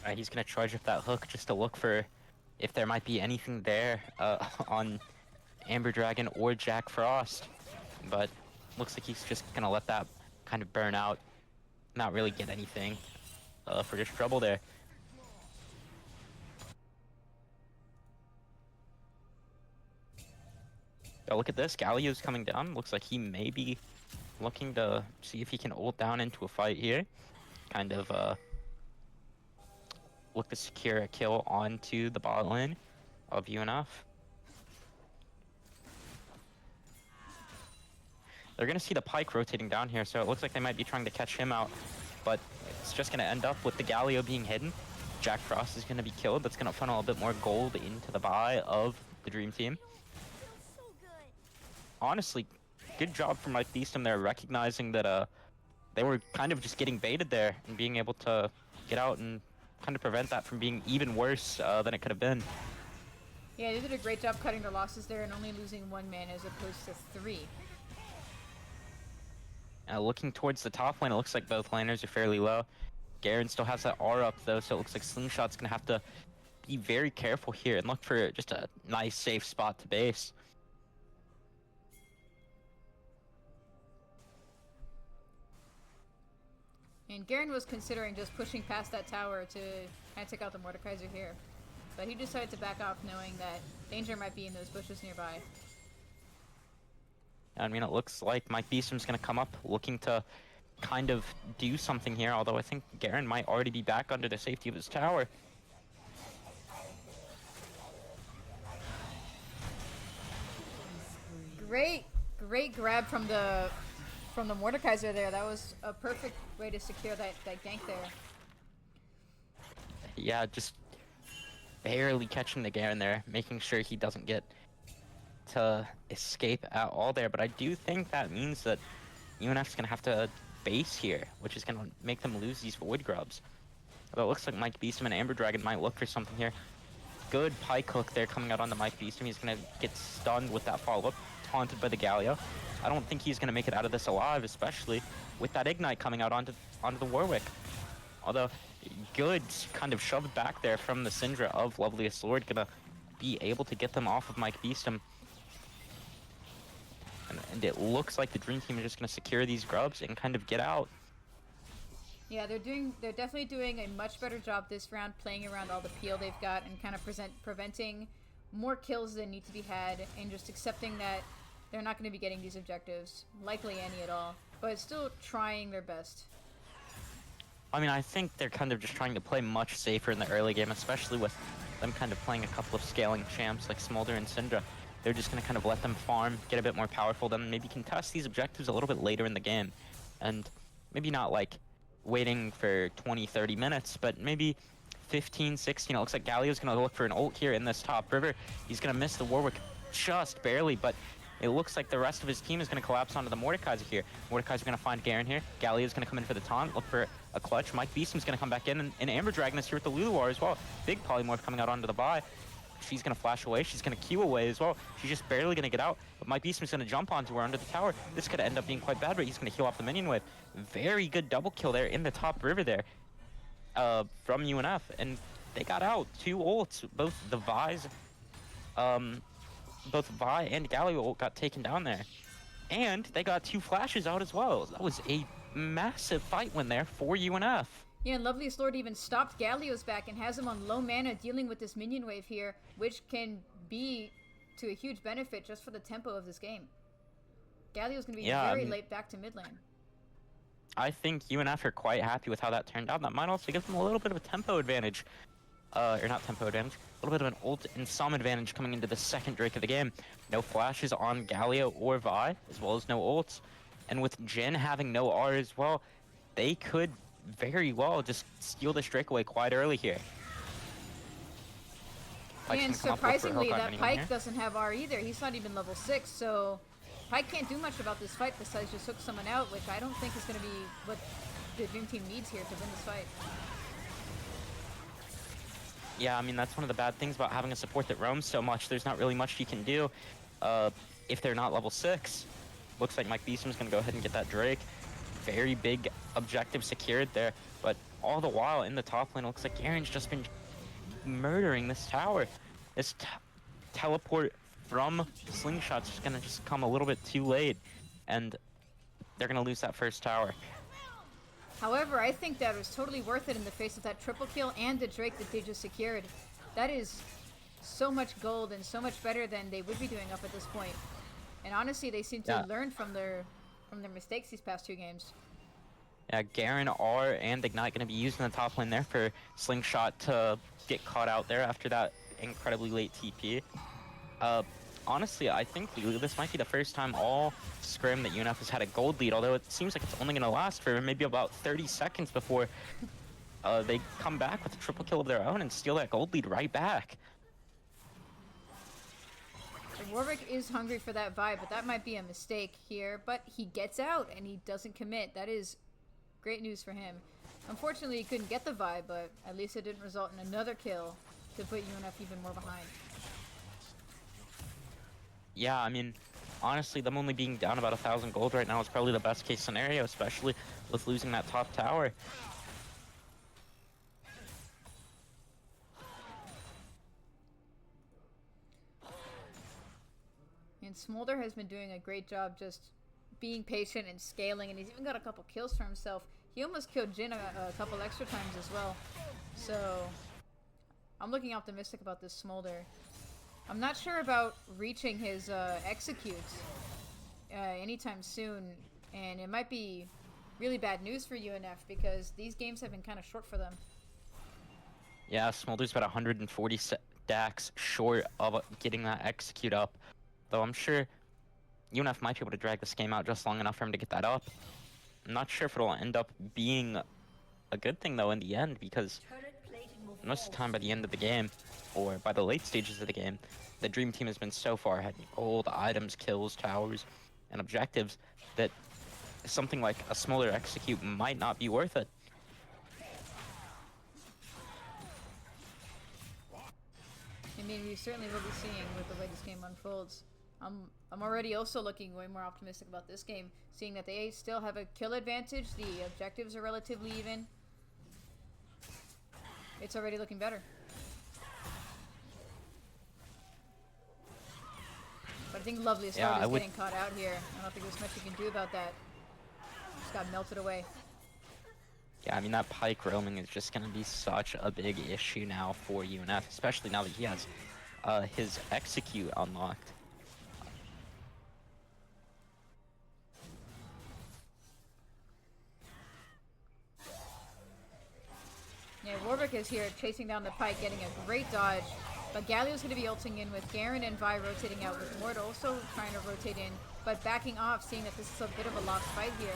Alright, he's gonna charge up that hook just to look for if there might be anything there on Amber Dragon or Jack Frost, but looks like he's just gonna let that kind of burn out not really get anything for just trouble there. Oh, look at this. Galio's coming down. Looks like he may be looking to see if he can ult down into a fight here. Kind of look to secure a kill onto the bot lane of UNF. They're going to see the Pyke rotating down here, so it looks like they might be trying to catch him out. But it's just going to end up with the Galio being hidden. Jack Frost is going to be killed. That's going to funnel a bit more gold into the buy of the Dream Team. Honestly, good job from Mike Beeston there, recognizing that they were kind of just getting baited there and being able to get out and kind of prevent that from being even worse than it could have been. Yeah, they did a great job cutting their losses there and only losing 1 man as opposed to 3. Looking towards the top lane, it looks like both laners are fairly low. Garen still has that R up though, so it looks like Slingshot's gonna have to be very careful here and look for just a nice safe spot to base. And Garen was considering just pushing past that tower to kind of take out the Mordekaiser here. But he decided to back off knowing that danger might be in those bushes nearby. I mean, it looks like Mike Beeston's going to come up looking to kind of do something here, although I think Garen might already be back under the safety of his tower. Great grab from the Mordekaiser there. That was a perfect way to secure that gank there. Yeah, just barely catching the Garen there, making sure he doesn't get to escape at all there. But I do think that means that UNF's going to have to base here, which is going to make them lose these Void Grubs. Although it looks like Mike Beeston and Amber Dragon might look for something here. Good Pyke hook there coming out onto Mike Beeston. He's going to get stunned with that follow-up, taunted by the Galio. I don't think he's going to make it out of this alive, especially with that Ignite coming out onto the Warwick. Although, good kind of shoved back there from the Syndra of Loveliest Lord, going to be able to get them off of Mike Beeston. And it looks like the Dream Team is just going to secure these grubs and kind of get out. Yeah, they're definitely doing a much better job this round, playing around all the peel they've got and kind of preventing more kills than need to be had, and just accepting that they're not going to be getting these objectives, likely any at all, but still trying their best. I mean, I think they're kind of just trying to play much safer in the early game, especially with them kind of playing a couple of scaling champs like Smolder and Syndra. They're just going to kind of let them farm, get a bit more powerful, then maybe contest these objectives a little bit later in the game. And maybe not like waiting for 20, 30 minutes, but maybe 15, 16. It looks like Galio's going to look for an ult here in this top river. He's going to miss the Warwick just barely, but it looks like the rest of his team is going to collapse onto the Mordekaiser here. Mordekaiser's going to find Garen here. Galio's going to come in for the taunt, look for a clutch. Mike Beeston's going to come back in, and Amber Dragon is here with the Luluar as well. Big polymorph coming out onto the buy. She's going to flash away. She's going to Q away as well. She's just barely going to get out, but Mike Beeston's going to jump onto her under the tower. This could end up being quite bad, but he's going to heal off the minion wave. Very good double kill there in the top river there from UNF, and they got out. 2 ults, both the Vi's, both Vi and Galio got taken down there. And they got 2 flashes out as well. That was a massive fight win there for UNF. Yeah, and Loveliest Lord even stopped Galio's back and has him on low mana dealing with this minion wave here, which can be to a huge benefit just for the tempo of this game. Galio's going to be very late back to mid lane. I think UNF are quite happy with how that turned out. That might also give them a little bit of a tempo advantage. Or not tempo advantage, a little bit of an ult and some advantage coming into the second Drake of the game. No flashes on Galio or Vi, as well as no ults. And with Jhin having no R as well, they could very well just steal this Drake away quite early here. And surprisingly, that Pyke doesn't have R either. He's not even level 6, so Pyke can't do much about this fight besides just hook someone out, which I don't think is going to be what the Dream Team needs here to win this fight. Yeah, I mean, that's one of the bad things about having a support that roams so much. There's not really much you can do if they're not level 6. Looks like Mike Beeston's going to go ahead and get that Drake. Very big objective secured there, but all the while in the top lane, it looks like Garen's just been murdering this tower. This teleport from Slingshot's just going to just come a little bit too late, and they're going to lose that first tower. However, I think that was totally worth it in the face of that triple kill and the Drake that they just secured. That is so much gold and so much better than they would be doing up at this point. And honestly, they seem to learn from their mistakes these past 2 games. Yeah, Garen, R, and Ignite going to be using the top lane there for Slingshot to get caught out there after that incredibly late TP. Honestly, I think this might be the first time all Scrim that UNF has had a gold lead, although it seems like it's only going to last for maybe about 30 seconds before they come back with a triple kill of their own and steal that gold lead right back. Warwick is hungry for that vibe, but that might be a mistake here. But he gets out and he doesn't commit. That is great news for him. Unfortunately, he couldn't get the vibe, but at least it didn't result in another kill to put UNF even more behind. Yeah, I mean, honestly, them only being down about 1,000 gold right now is probably the best case scenario, especially with losing that top tower. And Smolder has been doing a great job just being patient and scaling, and he's even got a couple kills for himself. He almost killed Jin a couple extra times as well. So I'm looking optimistic about this Smolder. I'm not sure about reaching his executes anytime soon, and it might be really bad news for UNF because these games have been kind of short for them. Yeah, Smolder's about 140 stacks short of getting that execute up. Though I'm sure UNF might be able to drag this game out just long enough for him to get that up. I'm not sure if it'll end up being a good thing, though, in the end, because most of the time by the end of the game, or by the late stages of the game, the Dream Team has been so far ahead in gold, items, kills, towers, and objectives that something like a smaller execute might not be worth it. I mean, we certainly will be seeing with the way this game unfolds. I'm already also looking way more optimistic about this game, seeing that they still have a kill advantage, the objectives are relatively even. It's already looking better. But I think Loveliest Heart is getting caught out here. I don't think there's much you can do about that. Just got melted away. Yeah, I mean, that Pike roaming is just going to be such a big issue now for UNF, especially now that he has his execute unlocked. Yeah, Warwick is here chasing down the Pike, getting a great dodge. But Galio's going to be ulting in with Garen and Vi rotating out, with Mord also trying to rotate in, but backing off, seeing that this is a bit of a lost fight here.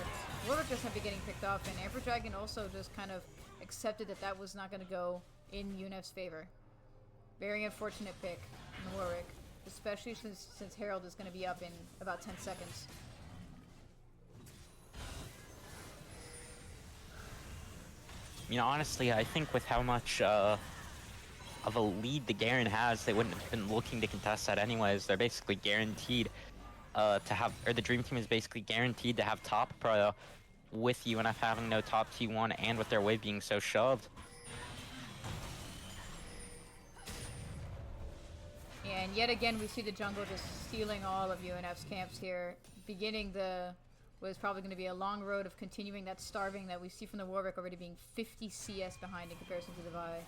Warwick just might be getting picked off, and Amber Dragon also just kind of accepted that that was not going to go in UNF's favor. Very unfortunate pick in Warwick, especially since Herald is going to be up in about 10 seconds. You know, honestly, I think with how much of a lead the Garen has, they wouldn't have been looking to contest that anyways. They're basically guaranteed to have, or the Dream Team is basically guaranteed to have top pro with UNF having no top T1 and with their wave being so shoved. Yeah, and yet again we see the jungle just stealing all of UNF's camps here, beginning what is probably going to be a long road of continuing that starving that we see from the Warwick already being 50 CS behind in comparison to the Vi.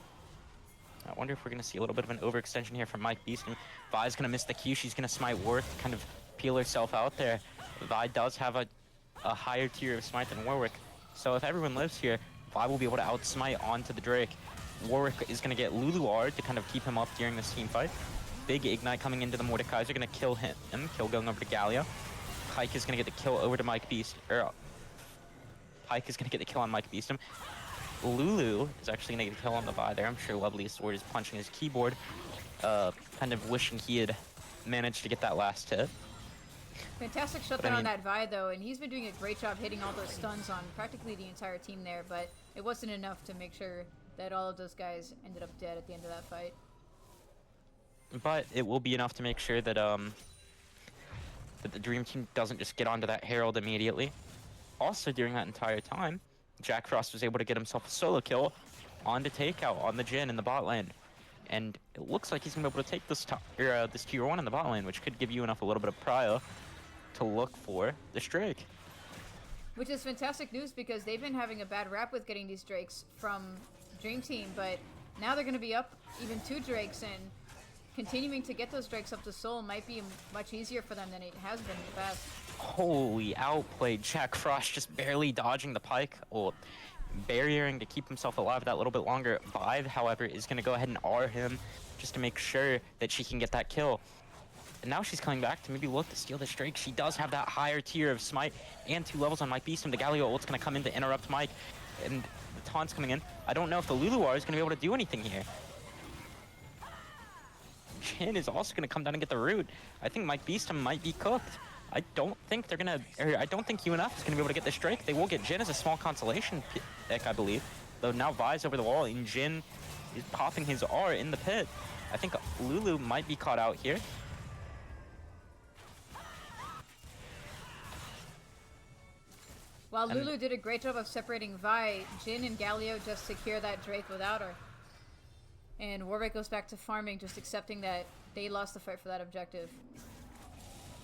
I wonder if we're going to see a little bit of an overextension here from Mike Beast. And Vi's going to miss the Q. She's going to smite Worth, kind of peel herself out there. Vi does have a higher tier of smite than Warwick. So if everyone lives here, Vi will be able to outsmite onto the Drake. Warwick is going to get Lulu R to kind of keep him up during this team fight. Big Ignite coming into the Mordekaiser, going to kill him. Kill going over to Galio. Pike is going to get the kill over to Mike Beast. Pike is going to get the kill on Mike Beastum. Lulu is actually going to get a kill on the Vi there. I'm sure Lovely Sword is punching his keyboard, kind of wishing he had managed to get that last hit. Fantastic shutdown on that Vi though, and he's been doing a great job hitting all those stuns on practically the entire team there, but it wasn't enough to make sure that all of those guys ended up dead at the end of that fight. But it will be enough to make sure that that the Dream Team doesn't just get onto that Herald immediately. Also, during that entire time, Jack Frost was able to get himself a solo kill on the takeout on the Jhin in the bot lane. And it looks like he's going to be able to take this tier 1 in the bot lane, which could give you enough a little bit of prio to look for this Drake. Which is fantastic news because they've been having a bad rap with getting these Drakes from Dream Team, but now they're going to be up even 2 Drakes, and continuing to get those Drakes up to Soul might be much easier for them than it has been in the past. Holy outplayed. Jack Frost just barely dodging the pike, or barriering to keep himself alive that little bit longer. Vive, however, is going to go ahead and R him just to make sure that she can get that kill. And now she's coming back to maybe look to steal this Drake. She does have that higher tier of Smite and 2 levels on Mike Beast, and the Galio ult's going to come in to interrupt Mike. And the taunt's coming in. I don't know if the Luluar is going to be able to do anything here. Jhin is also going to come down and get the root. I think Mike Beast might be cooked. I don't think they're going to, I don't think UNF is going to be able to get this Drake. They will get Jhin as a small consolation pick, I believe. Though now Vi's over the wall, and Jhin is popping his R in the pit. I think Lulu might be caught out here. While Lulu did a great job of separating Vi, Jhin and Galio just secure that Drake without her. And Warwick goes back to farming, just accepting that they lost the fight for that objective.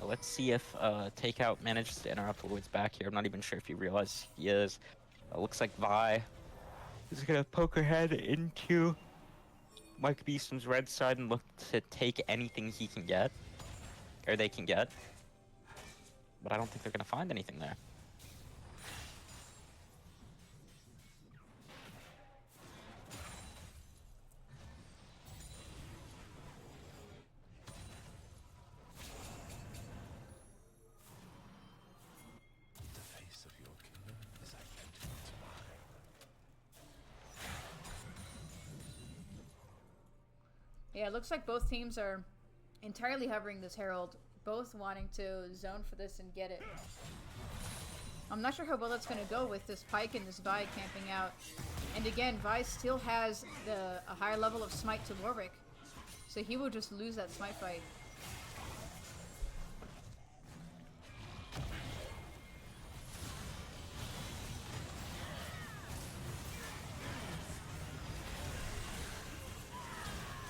Let's see if Takeout manages to interrupt Lloyd's back here. I'm not even sure if he realizes he is. Looks like Vi is going to poke her head into Mike Beeston's red side and look to take anything he can get. Or they can get. But I don't think they're going to find anything there. Yeah, it looks like both teams are entirely hovering this Herald, both wanting to zone for this and get it. I'm not sure how well that's going to go with this Pyke and this Vi camping out. And again, Vi still has a higher level of Smite to Warwick, so he will just lose that Smite fight.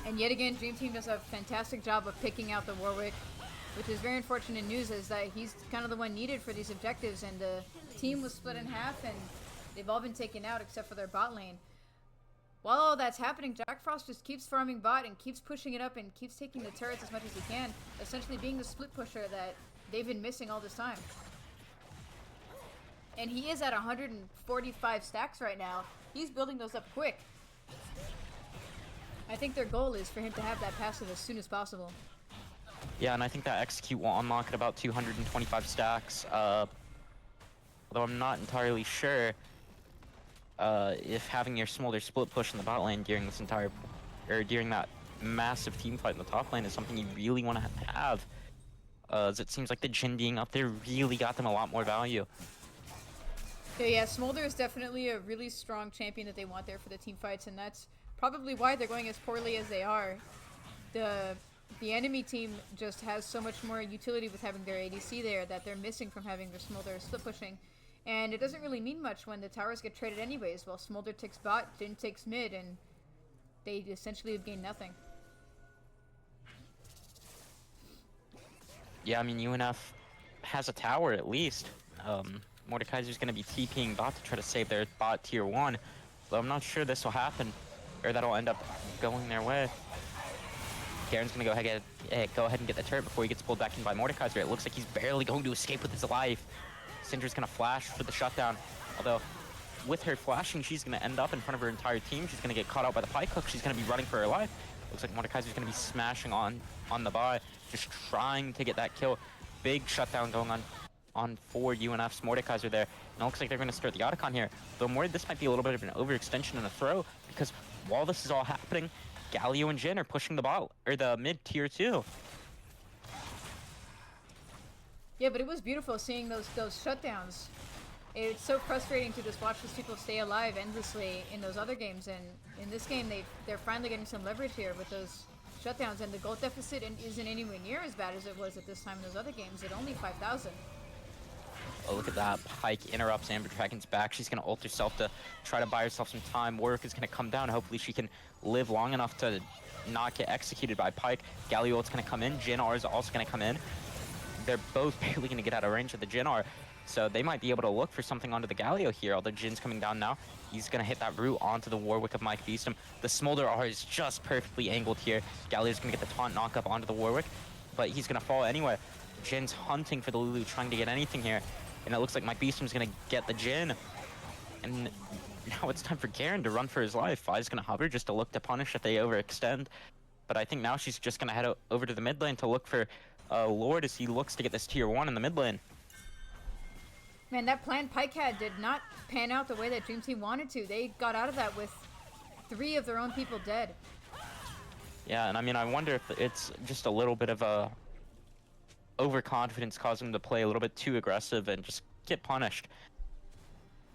And yet again, Dream Team does a fantastic job of picking out the Warwick, which is very unfortunate news, as that he's kind of the one needed for these objectives, and the team was split in half, and they've all been taken out except for their bot lane. While all that's happening, Jack Frost just keeps farming bot and keeps pushing it up and keeps taking the turrets as much as he can, essentially being the split pusher that they've been missing all this time. And he is at 145 stacks right now. He's building those up quick. I think their goal is for him to have that passive as soon as possible. Yeah, and I think that execute will unlock at about 225 stacks. Although I'm not entirely sure if having your Smolder split push in the bot lane during this entire, or during that massive team fight in the top lane is something you really want to have. As it seems like the Jhin being up there really got them a lot more value. Yeah, Smolder is definitely a really strong champion that they want there for the team fights, and that's probably why they're going as poorly as they are. The enemy team just has so much more utility with having their ADC there that they're missing from having their Smolder split pushing. And it doesn't really mean much when the towers get traded anyways. While Smolder takes bot, Jhin takes mid, and they essentially have gained nothing. Yeah, I mean, UNF has a tower at least. Mordekaiser's going to be TPing bot to try to save their bot tier 1. Though I'm not sure this will happen, or that'll end up going their way. Garen's going to go ahead and get the turret before he gets pulled back in by Mordekaiser. It looks like he's barely going to escape with his life. Syndra's going to flash for the shutdown. Although, with her flashing, she's going to end up in front of her entire team. She's going to get caught out by the pike hook. She's going to be running for her life. Looks like Mordekaiser's going to be smashing on the bar, just trying to get that kill. Big shutdown going on for UNF's Mordekaiser there. And it looks like they're going to start the Otacon here. Though I'm worried this might be a little bit of an overextension and a throw, because while this is all happening, Galio and Jhin are pushing the bot, or the mid tier 2. Yeah, but it was beautiful seeing those shutdowns. It's so frustrating to just watch these people stay alive endlessly in those other games, and in this game they're finally getting some leverage here with those shutdowns, and the gold deficit isn't anywhere near as bad as it was at this time in those other games. At only 5,000. Oh, look at that. Pike interrupts Amber Dragon's back. She's going to ult herself to try to buy herself some time. Warwick is going to come down. Hopefully she can live long enough to not get executed by Pike. Galio ult's going to come in. Jhin R is also going to come in. They're both barely going to get out of range of the Jhin R. So they might be able to look for something onto the Galio here, although Jin's coming down now. He's going to hit that root onto the Warwick of Mike Beeston. The Smolder R is just perfectly angled here. Galio's going to get the taunt knock up onto the Warwick, but he's going to fall anyway. Jin's hunting for the Lulu, trying to get anything here. And it looks like Mike Beeston's going to get the Jin. And now it's time for Garen to run for his life. Vi's going to hover just to look to punish if they overextend. But I think now she's just going to head over to the mid lane to look for Lord as he looks to get this tier 1 in the mid lane. Man, that planned Pike had did not pan out the way that Dream Team wanted to. They got out of that with 3 of their own people dead. Yeah, and I mean, I wonder if it's just a little bit of a overconfidence causing them to play a little bit too aggressive and just get punished.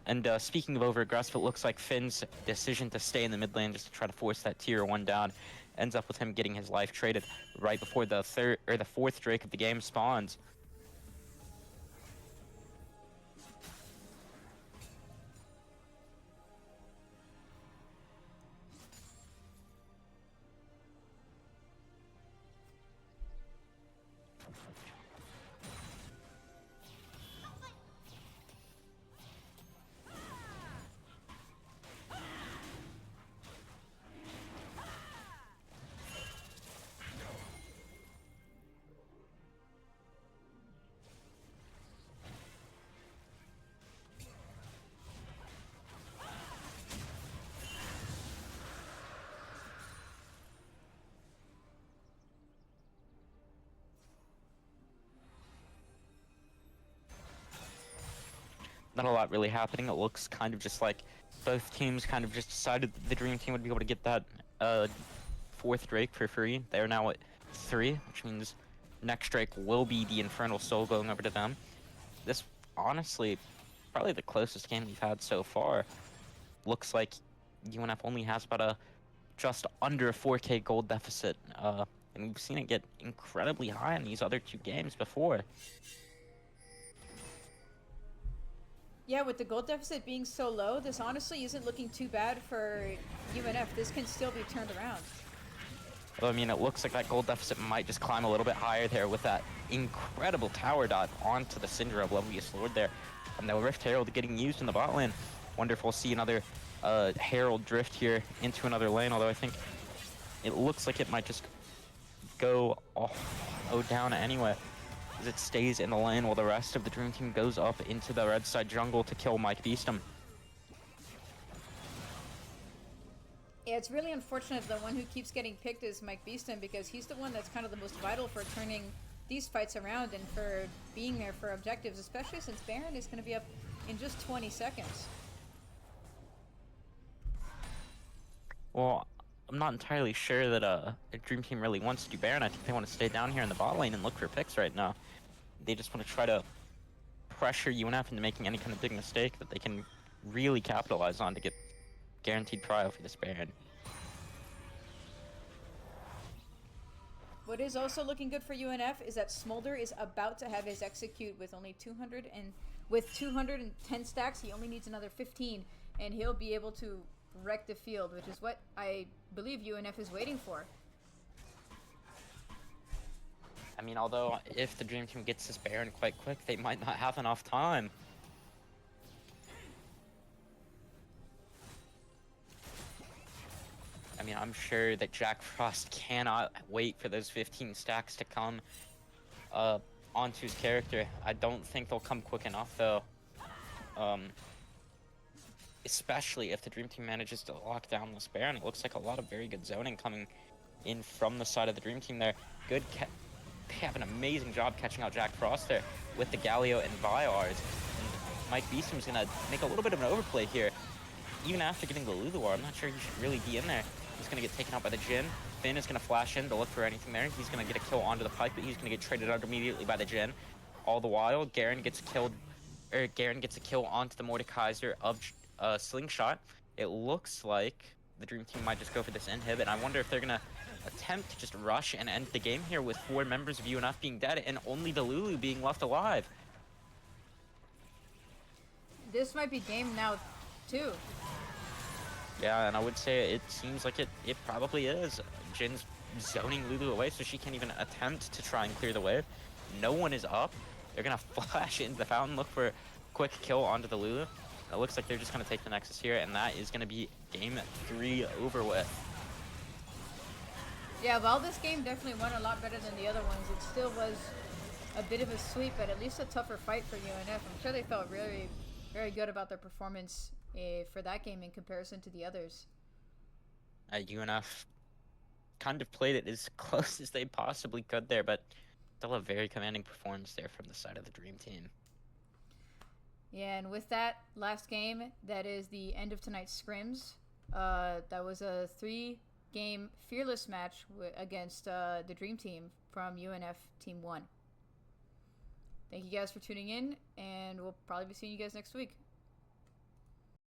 And speaking of over-aggressive, it looks like Finn's decision to stay in the mid lane just to try to force that tier 1 down ends up with him getting his life traded right before the 4th Drake of the game spawns. Not a lot really happening. It looks kind of just like both teams kind of just decided that the Dream Team would be able to get that 4th Drake for free. They're now at 3, which means next Drake will be the Infernal Soul going over to them. This, honestly, probably the closest game we've had so far. Looks like UNF only has about a just under a 4K gold deficit, and we've seen it get incredibly high in these other 2 games before. Yeah, with the gold deficit being so low, this honestly isn't looking too bad for UNF. This can still be turned around. Well, I mean, it looks like that gold deficit might just climb a little bit higher there with that incredible tower dive onto the Syndra of Loveliest Lord there. And the Rift Herald getting used in the bot lane. Wonder if we'll see another Herald drift here into another lane, although I think it looks like it might just go down anyway, as it stays in the lane while the rest of the Dream Team goes up into the red side jungle to kill Mike Beeston. Yeah, it's really unfortunate the one who keeps getting picked is Mike Beeston, because he's the one that's kind of the most vital for turning these fights around and for being there for objectives, especially since Baron is going to be up in just 20 seconds. Well, I'm not entirely sure that the Dream Team really wants to do Baron. I think they want to stay down here in the bot lane and look for picks right now. They just want to try to pressure UNF into making any kind of big mistake that they can really capitalize on to get guaranteed prio for this Baron. What is also looking good for UNF is that Smolder is about to have his execute with only 210 stacks. He only needs another 15, and he'll be able to wreck the field, which is what I believe UNF is waiting for. I mean, although if the Dream Team gets this Baron quite quick, they might not have enough time. I mean, I'm sure that Jack Frost cannot wait for those 15 stacks to come onto his character. I don't think they'll come quick enough, though. Especially if the Dream Team manages to lock down this Baron. It looks like a lot of very good zoning coming in from the side of the Dream Team there. They have an amazing job catching out Jack Frost there with the Galio and Viars. And Mike Beeston's gonna make a little bit of an overplay here. Even after getting the Luluar, I'm not sure he should really be in there. He's gonna get taken out by the Jhin. Finn is gonna flash in to look for anything there. He's gonna get a kill onto the Pike, but he's gonna get traded out immediately by the Jhin. All the while, Garen gets a kill onto the Mordekaiser of Slingshot. It looks like the Dream Team might just go for this inhib, and I wonder if they're gonna attempt to just rush and end the game here with 4 members of UNF being dead and only the Lulu being left alive. This might be game now, too. Yeah, and I would say it seems like it probably is. Jin's zoning Lulu away, so she can't even attempt to try and clear the wave. No one is up. They're gonna flash into the fountain, look for a quick kill onto the Lulu. It looks like they're just gonna take the Nexus here, and that is gonna be game 3 over with. Yeah, while this game definitely went a lot better than the other ones, it still was a bit of a sweep, but at least a tougher fight for UNF. I'm sure they felt really, very good about their performance for that game in comparison to the others. UNF kind of played it as close as they possibly could there, but still a very commanding performance there from the side of the Dream Team. Yeah, and with that last game, that is the end of tonight's scrims. That was a 3-game fearless match against the Dream Team from UNF Team 1. Thank you guys for tuning in, and we'll probably be seeing you guys next week.